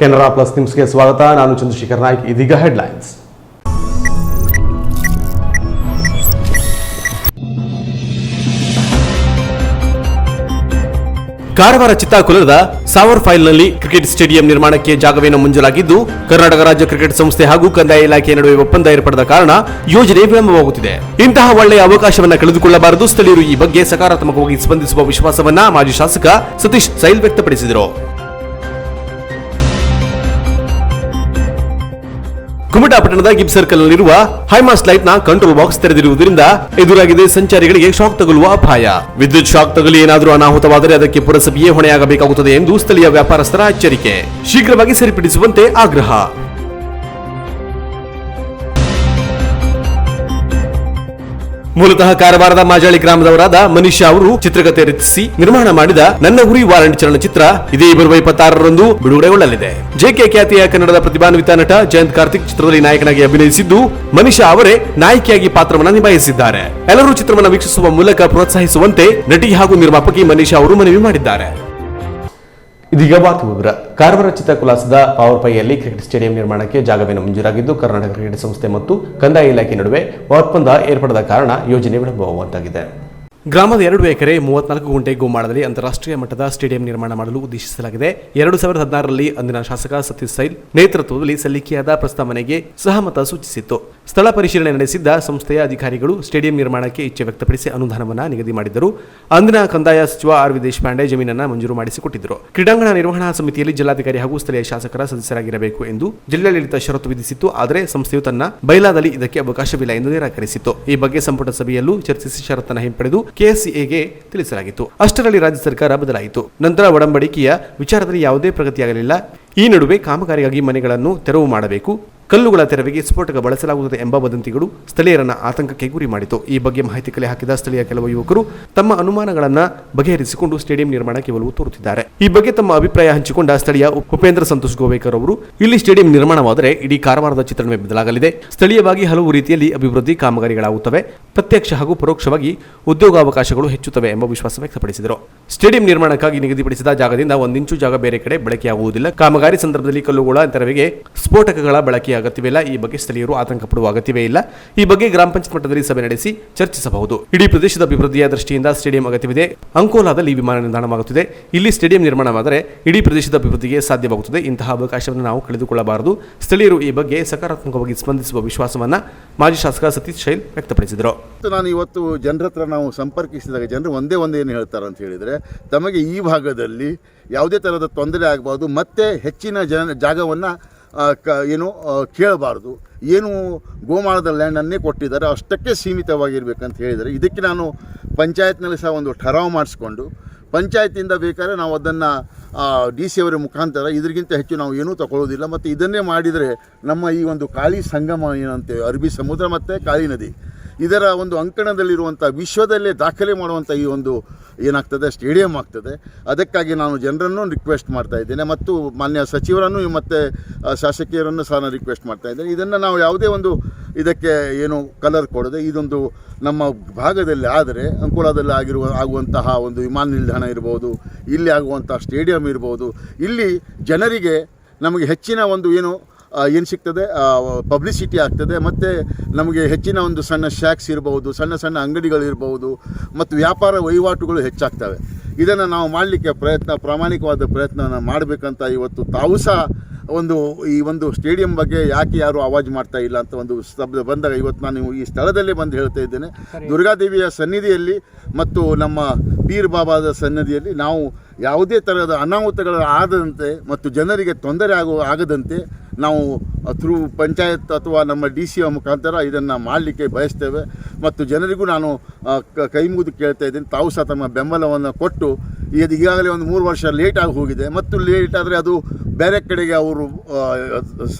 Canara plus ನ್ಯೂಸ್ಗೆ ಸ್ವಾಗತ. ನಾನು ಚಂದ್ರಶೇಖರ್ ನಾಯ್ಕ್. ಇದೀಗ ಹೆಡ್ಲೈನ್ಸ್. ಕಾರವಾರ ಚಿತ್ತಾಕುಲದ ಸಾವರ್ ಫೈಲ್ನಲ್ಲಿ ಕ್ರಿಕೆಟ್ ಸ್ಟೇಡಿಯಂ ನಿರ್ಮಾಣಕ್ಕೆ ಜಾಗವೇನು ಮಂಜೂರಾಗಿದ್ದು, ಕರ್ನಾಟಕ ರಾಜ್ಯ ಕ್ರಿಕೆಟ್ ಸಂಸ್ಥೆ ಹಾಗೂ ಕಂದಾಯ ಇಲಾಖೆ ನಡುವೆ ಒಪ್ಪಂದ ಏರ್ಪಡದ ಕಾರಣ ಯೋಜನೆ ವಿಳಂಬವಾಗುತ್ತಿದೆ. ಇಂತಹ ಒಳ್ಳೆಯ ಅವಕಾಶವನ್ನ ಕಳೆದುಕೊಳ್ಳಬಾರದು. ಸ್ಥಳೀಯರು ಈ ಬಗ್ಗೆ ಸಕಾರಾತ್ಮಕವಾಗಿ ಸ್ಪಂದಿಸುವ ವಿಶ್ವಾಸವನ್ನ ಮಾಜಿ ಶಾಸಕ ಸತೀಶ್ ಸೈಲ್ ವ್ಯಕ್ತಪಡಿಸಿದರು. ಕುಮಟಾ ಪಟ್ಟಣದ ಗಿಬ್ ಸರ್ಕಲ್ ನಲ್ಲಿರುವ ಹೈಮಾಸ್ಟ್ ಲೈಟ್ ನ ಕಂಟ್ರೋಲ್ ಬಾಕ್ಸ್ ತೆರೆದಿರುವುದರಿಂದ ಎದುರಾಗಿದೆ ಸಂಚಾರಿಗಳಿಗೆ ಶಾಕ್ ತಗುಲುವ ಅಪಾಯ. ವಿದ್ಯುತ್ ಶಾಕ್ ತಗುಲಿ ಏನಾದರೂ ಅನಾಹುತವಾದರೆ ಅದಕ್ಕೆ ಪುರಸಭೆಯೇ ಹೊಣೆಯಾಗಬೇಕಾಗುತ್ತದೆ ಎಂದು ಸ್ಥಳೀಯ ವ್ಯಾಪಾರಸ್ಥರ ಎಚ್ಚರಿಕೆ. ಶೀಘ್ರವಾಗಿ ಸರಿಪಡಿಸುವಂತೆ ಆಗ್ರಹ. ಮೂಲತಃ ಕಾರವಾರದ ಮಾಜಾಳಿ ಗ್ರಾಮದವರಾದ ಮನೀಷಾ ಅವರು ಚಿತ್ರಕಥೆ ರಚಿಸಿ ನಿರ್ಮಾಣ ಮಾಡಿದ ನನ್ನ ಉರಿ ವಾರಂಟ್ ಚಲನಚಿತ್ರ ಇದೇ ಬರುವ 26ರಂದು ಬಿಡುಗಡೆಗೊಳ್ಳಲಿದೆ. ಜೆಕೆ ಖ್ಯಾತಿಯ ಕನ್ನಡದ ಪ್ರತಿಭಾನ್ವಿತ ನಟ ಜಯಂತ್ ಕಾರ್ತಿಕ್ ಚಿತ್ರದಲ್ಲಿ ನಾಯಕನಾಗಿ ಅಭಿನಯಿಸಿದ್ದು, ಮನೀಷಾ ಅವರೇ ನಾಯಕಿಯಾಗಿ ಪಾತ್ರವನ್ನು ನಿಭಾಯಿಸಿದ್ದಾರೆ. ಎಲ್ಲರೂ ಚಿತ್ರವನ್ನು ವೀಕ್ಷಿಸುವ ಮೂಲಕ ಪ್ರೋತ್ಸಾಹಿಸುವಂತೆ ನಟಿ ಹಾಗೂ ನಿರ್ಮಾಪಕಿ ಮನೀಷಾ ಅವರು ಮನವಿ ಮಾಡಿದ್ದಾರೆ. ಇದೀಗ ಬಾತ್ ವಿವರ. ಕಾರವಾರ ಚಿತ್ತಾಕುಲಾಸದ ಪವರ್ ಪೈಯಲ್ಲಿ ಕ್ರಿಕೆಟ್ ಸ್ಟೇಡಿಯಂ ನಿರ್ಮಾಣಕ್ಕೆ ಜಾಗವೇನು ಮಂಜೂರಾಗಿದ್ದು, ಕರ್ನಾಟಕ ಕ್ರಿಕೆಟ್ ಸಂಸ್ಥೆ ಮತ್ತು ಕಂದಾಯ ಇಲಾಖೆ ನಡುವೆ ಒಪ್ಪಂದ ಏರ್ಪಡದ ಕಾರಣ ಯೋಜನೆ ವಿಳಂಬವಾಗುವಂತಾಗಿದೆ. ಗ್ರಾಮದ 2 ಎಕರೆ 34 ಗುಂಟೆ ಗೋಮಾಳದಲ್ಲಿ ಅಂತಾರಾಷ್ಟ್ರೀಯ ಮಟ್ಟದ ಸ್ಟೇಡಿಯಂ ನಿರ್ಮಾಣ ಮಾಡಲು ಉದ್ದೇಶಿಸಲಾಗಿದೆ. 2016ರಲ್ಲಿ ಅಂದಿನ ಶಾಸಕ ಸತೀಶ್ ಸೈಲ್ ನೇತೃತ್ವದಲ್ಲಿ ಸಲ್ಲಿಕೆಯಾದ ಪ್ರಸ್ತಾವನೆಗೆ ಸಹಮತ ಸೂಚಿಸಿತ್ತು. ಸ್ಥಳ ಪರಿಶೀಲನೆ ನಡೆಸಿದ್ದ ಸಂಸ್ಥೆಯ ಅಧಿಕಾರಿಗಳು ಸ್ಟೇಡಿಯಂ ನಿರ್ಮಾಣಕ್ಕೆ ಇಚ್ಛೆ ವ್ಯಕ್ತಪಡಿಸಿ ಅನುದಾನವನ್ನು ನಿಗದಿ ಮಾಡಿದ್ದರು. ಅಂದಿನ ಕಂದಾಯ ಸಚಿವ ಆರ್ ವಿ ದೇಶಪಾಂಡೆ ಜಮೀನನ್ನು ಮಂಜೂರು ಮಾಡಿಸಿಕೊಟ್ಟಿದ್ದರು. ಕ್ರೀಡಾಂಗಣ ನಿರ್ವಹಣಾ ಸಮಿತಿಯಲ್ಲಿ ಜಿಲ್ಲಾಧಿಕಾರಿ ಹಾಗೂ ಸ್ಥಳೀಯ ಶಾಸಕರ ಸದಸ್ಯರಾಗಿರಬೇಕು ಎಂದು ಜಿಲ್ಲಾಡಳಿತ ಷರತ್ತು ವಿಧಿಸಿತ್ತು. ಆದರೆ ಸಂಸ್ಥೆಯು ತನ್ನ ಬೈಲಾದಲ್ಲಿ ಇದಕ್ಕೆ ಅವಕಾಶವಿಲ್ಲ ಎಂದು ನಿರಾಕರಿಸಿತ್ತು. ಈ ಬಗ್ಗೆ ಸಂಪುಟ ಸಭೆಯಲ್ಲೂ ಚರ್ಚಿಸಿ ಷರತ್ತನ್ನು ಹಿಂಪಡೆದು ಕೆಎಸ್ಸಿಎಗೆ ತಿಳಿಸಲಾಗಿತ್ತು. ಅಷ್ಟರಲ್ಲಿ ರಾಜ್ಯ ಸರ್ಕಾರ ಬದಲಾಯಿತು. ನಂತರ ಒಡಂಬಡಿಕೆಯ ವಿಚಾರದಲ್ಲಿ ಯಾವುದೇ ಪ್ರಗತಿಯಾಗಲಿಲ್ಲ. ಈ ನಡುವೆ ಕಾಮಗಾರಿಗಾಗಿ ಮನೆಗಳನ್ನು ತೆರವು ಮಾಡಬೇಕು, ಕಲ್ಲುಗಳ ತೆರವಿಗೆ ಸ್ಫೋಟಕ ಬಳಸಲಾಗುತ್ತದೆ ಎಂಬ ವದಂತಿಗಳು ಸ್ಥಳೀಯರನ್ನ ಆತಂಕಕ್ಕೆ ಗುರಿ ಮಾಡಿತು. ಈ ಬಗ್ಗೆ ಮಾಹಿತಿ ಕಲೆ ಹಾಕಿದ ಸ್ಥಳೀಯ ಕೆಲವು ಯುವಕರು ತಮ್ಮ ಅನುಮಾನಗಳನ್ನು ಬಗೆಹರಿಸಿಕೊಂಡು ಸ್ಟೇಡಿಯಂ ನಿರ್ಮಾಣಕ್ಕೆ ಒಲವು ತೋರುತ್ತಿದ್ದಾರೆ. ಈ ಬಗ್ಗೆ ತಮ್ಮ ಅಭಿಪ್ರಾಯ ಹಂಚಿಕೊಂಡ ಸ್ಥಳೀಯ ಉಪೇಂದ್ರ ಸಂತೋಷ್ ಗೋವೇಕರ್ ಅವರು, ಇಲ್ಲಿ ಸ್ಟೇಡಿಯಂ ನಿರ್ಮಾಣವಾದರೆ ಇಡೀ ಕಾರವಾರದ ಚಿತ್ರಣವೇ ಬದಲಾಗಲಿದೆ. ಸ್ಥಳೀಯವಾಗಿ ಹಲವು ರೀತಿಯಲ್ಲಿ ಅಭಿವೃದ್ಧಿ ಕಾಮಗಾರಿಗಳಾಗುತ್ತವೆ, ಪ್ರತ್ಯಕ್ಷ ಹಾಗೂ ಪರೋಕ್ಷವಾಗಿ ಉದ್ಯೋಗಾವಕಾಶಗಳು ಹೆಚ್ಚುತ್ತವೆ ಎಂಬ ವಿಶ್ವಾಸ ವ್ಯಕ್ತಪಡಿಸಿದರು. ಸ್ಟೇಡಿಯಂ ನಿರ್ಮಾಣಕ್ಕಾಗಿ ನಿಗದಿಪಡಿಸಿದ ಜಾಗದಿಂದ 1 ಇಂಚು ಜಾಗ ಬೇರೆ ಕಡೆ ಬಳಕೆಯಾಗುವುದಿಲ್ಲ. ಕಾಮಗಾರಿ ಸಂದರ್ಭದಲ್ಲಿ ಕಲ್ಲುಗಳ ತೆರವಿಗೆ ಸ್ಫೋಟಕಗಳ ಬಳಕೆಯ ಅಗತ್ಯವಿಲ್ಲ. ಈ ಬಗ್ಗೆ ಸ್ಥಳೀಯರು ಆತಂಕ ಪಡುವ ಅಗತ್ಯವೇ ಇಲ್ಲ. ಈ ಬಗ್ಗೆ ಗ್ರಾಮ ಪಂಚಾಯತ್ ಮಟ್ಟದಲ್ಲಿ ಸಭೆ ನಡೆಸಿ ಚರ್ಚಿಸಬಹುದು. ಇಡೀ ಪ್ರದೇಶದ ಅಭಿವೃದ್ಧಿಯ ದೃಷ್ಟಿಯಿಂದ ಸ್ಟೇಡಿಯಂ ಅಗತ್ಯವಿದೆ. ಅಂಕೋಲಾದಲ್ಲಿ ವಿಮಾನ ನಿಲ್ದಾಣವಾಗುತ್ತಿದೆ. ಇಲ್ಲಿ ಸ್ಟೇಡಿಯಂ ನಿರ್ಮಾಣವಾದರೆ ಇಡೀ ಪ್ರದೇಶದ ಅಭಿವೃದ್ಧಿಗೆ ಸಾಧ್ಯವಾಗುತ್ತದೆ. ಇಂತಹ ಅವಕಾಶವನ್ನು ನಾವು ಕಳೆದುಕೊಳ್ಳಬಾರದು. ಸ್ಥಳೀಯರು ಈ ಬಗ್ಗೆ ಸಕಾರಾತ್ಮಕವಾಗಿ ಸ್ಪಂದಿಸುವ ವಿಶ್ವಾಸವನ್ನ ಮಾಜಿ ಶಾಸಕ ಸತೀಶ್ ಶೈಲ್ ವ್ಯಕ್ತಪಡಿಸಿದರು. ನಾನು ಇವತ್ತು ಜನರ ಹತ್ರ ನಾವು ಸಂಪರ್ಕಿಸಿದಾಗ ಜನರು ಒಂದೇ ಏನು ಹೇಳ್ತಾರೆ ಅಂತ ಹೇಳಿದರೆ, ತಮಗೆ ಈ ಭಾಗದಲ್ಲಿ ಯಾವುದೇ ಥರದ ತೊಂದರೆ ಆಗಬಾರ್ದು, ಮತ್ತೆ ಹೆಚ್ಚಿನ ಜಾಗವನ್ನು ಕೇಳಬಾರ್ದು. ಏನು ಗೋಮಾಳದ ಲ್ಯಾಂಡನ್ನೇ ಕೊಟ್ಟಿದ್ದಾರೆ ಅಷ್ಟಕ್ಕೆ ಸೀಮಿತವಾಗಿರ್ಬೇಕಂತ ಹೇಳಿದರೆ, ಇದಕ್ಕೆ ನಾನು ಪಂಚಾಯತ್ನಲ್ಲಿ ಸಹ ಒಂದು ಠರಾವು ಮಾಡಿಸ್ಕೊಂಡು ಪಂಚಾಯತಿಂದ ಬೇಕಾದ್ರೆ ನಾವು ಅದನ್ನು DC ಅವರ ಮುಖಾಂತರ ಇದರಿಗಿಂತ ಹೆಚ್ಚು ನಾವು ಏನೂ ತಗೊಳ್ಳೋದಿಲ್ಲ. ಮತ್ತು ಇದನ್ನೇ ಮಾಡಿದರೆ ನಮ್ಮ ಈ ಒಂದು ಕಾಳಿ ಸಂಗಮ ಏನಂತೆ ಅರಬ್ಬಿ ಸಮುದ್ರ ಮತ್ತು ಕಾಳಿ ನದಿ ಇದರ ಒಂದು ಅಂಕಣದಲ್ಲಿರುವಂಥ ವಿಶ್ವದಲ್ಲೇ ದಾಖಲೆ ಮಾಡುವಂಥ ಈ ಒಂದು ಏನಾಗ್ತದೆ ಸ್ಟೇಡಿಯಂ ಆಗ್ತದೆ. ಅದಕ್ಕಾಗಿ ನಾನು ಜನರನ್ನು ರಿಕ್ವೆಸ್ಟ್ ಮಾಡ್ತಾ ಇದ್ದೇನೆ ಮತ್ತು ಮಾನ್ಯ ಸಚಿವರನ್ನು ಮತ್ತು ಶಾಸಕಿಯರನ್ನು ಸಹ ನಾನು ರಿಕ್ವೆಸ್ಟ್ ಮಾಡ್ತಾ ಇದ್ದೇನೆ. ಇದನ್ನು ನಾವು ಯಾವುದೇ ಒಂದು ಇದಕ್ಕೆ ಏನು ಕಲರ್ ಕೊಡದೆ ಇದೊಂದು ನಮ್ಮ ಭಾಗದಲ್ಲಿ ಆದರೆ ಅಂಕೋಲಾದಲ್ಲಿ ಆಗುವಂತಹ ಒಂದು ವಿಮಾನ ನಿಲ್ದಾಣ ಇರ್ಬೋದು, ಇಲ್ಲಿ ಆಗುವಂಥ ಸ್ಟೇಡಿಯಂ ಇರ್ಬೋದು, ಇಲ್ಲಿ ಜನರಿಗೆ ನಮಗೆ ಹೆಚ್ಚಿನ ಒಂದು ಏನು ಸಿಗ್ತದೆ ಪಬ್ಲಿಸಿಟಿ ಆಗ್ತದೆ. ಮತ್ತು ನಮಗೆ ಹೆಚ್ಚಿನ ಒಂದು ಸಣ್ಣ ಶಾಕ್ಸ್ ಇರ್ಬೋದು, ಸಣ್ಣ ಸಣ್ಣ ಅಂಗಡಿಗಳಿರ್ಬೋದು ಮತ್ತು ವ್ಯಾಪಾರ ವಹಿವಾಟುಗಳು ಹೆಚ್ಚಾಗ್ತವೆ. ಇದನ್ನು ನಾವು ಮಾಡಲಿಕ್ಕೆ ಪ್ರಾಮಾಣಿಕವಾದ ಪ್ರಯತ್ನವನ್ನು ಮಾಡಬೇಕಂತ ಇವತ್ತು ತಾವು ಸಹ ಈ ಒಂದು ಸ್ಟೇಡಿಯಂ ಬಗ್ಗೆ ಯಾಕೆ ಯಾರು ಆವಾಜ್ ಮಾಡ್ತಾ ಇಲ್ಲ ಅಂತ ಒಂದು ಶಬ್ದ ಬಂದಾಗ ಇವತ್ತು ನಾನು ಈ ಸ್ಥಳದಲ್ಲೇ ಬಂದು ಹೇಳ್ತಾ ಇದ್ದೇನೆ. ದುರ್ಗಾದೇವಿಯ ಸನ್ನಿಧಿಯಲ್ಲಿ ಮತ್ತು ನಮ್ಮ ಪೀರ್ ಬಾಬಾದ ಸನ್ನಿಧಿಯಲ್ಲಿ ನಾವು ಯಾವುದೇ ಥರದ ಅನಾಹುತಗಳು ಆಗದಂತೆ ಮತ್ತು ಜನರಿಗೆ ತೊಂದರೆ ಆಗದಂತೆ ನಾವು ಥ್ರೂ ಪಂಚಾಯತ್ ಅಥವಾ ನಮ್ಮ DC ಮುಖಾಂತರ ಇದನ್ನು ಮಾಡಲಿಕ್ಕೆ ಬಯಸ್ತೇವೆ. ಮತ್ತು ಜನರಿಗೂ ನಾನು ಕೈ ಮುಗಿದು ಕೇಳ್ತಾ ಇದ್ದೀನಿ, ತಾವು ಸಹ ತಮ್ಮ ಬೆಂಬಲವನ್ನು ಕೊಟ್ಟು ಈಗಾಗಲೇ ಒಂದು 3 ವರ್ಷ ಲೇಟಾಗಿ ಹೋಗಿದೆ ಮತ್ತು ಲೇಟ್ ಆದರೆ ಅದು ಬೇರೆ ಕಡೆಗೆ ಅವರು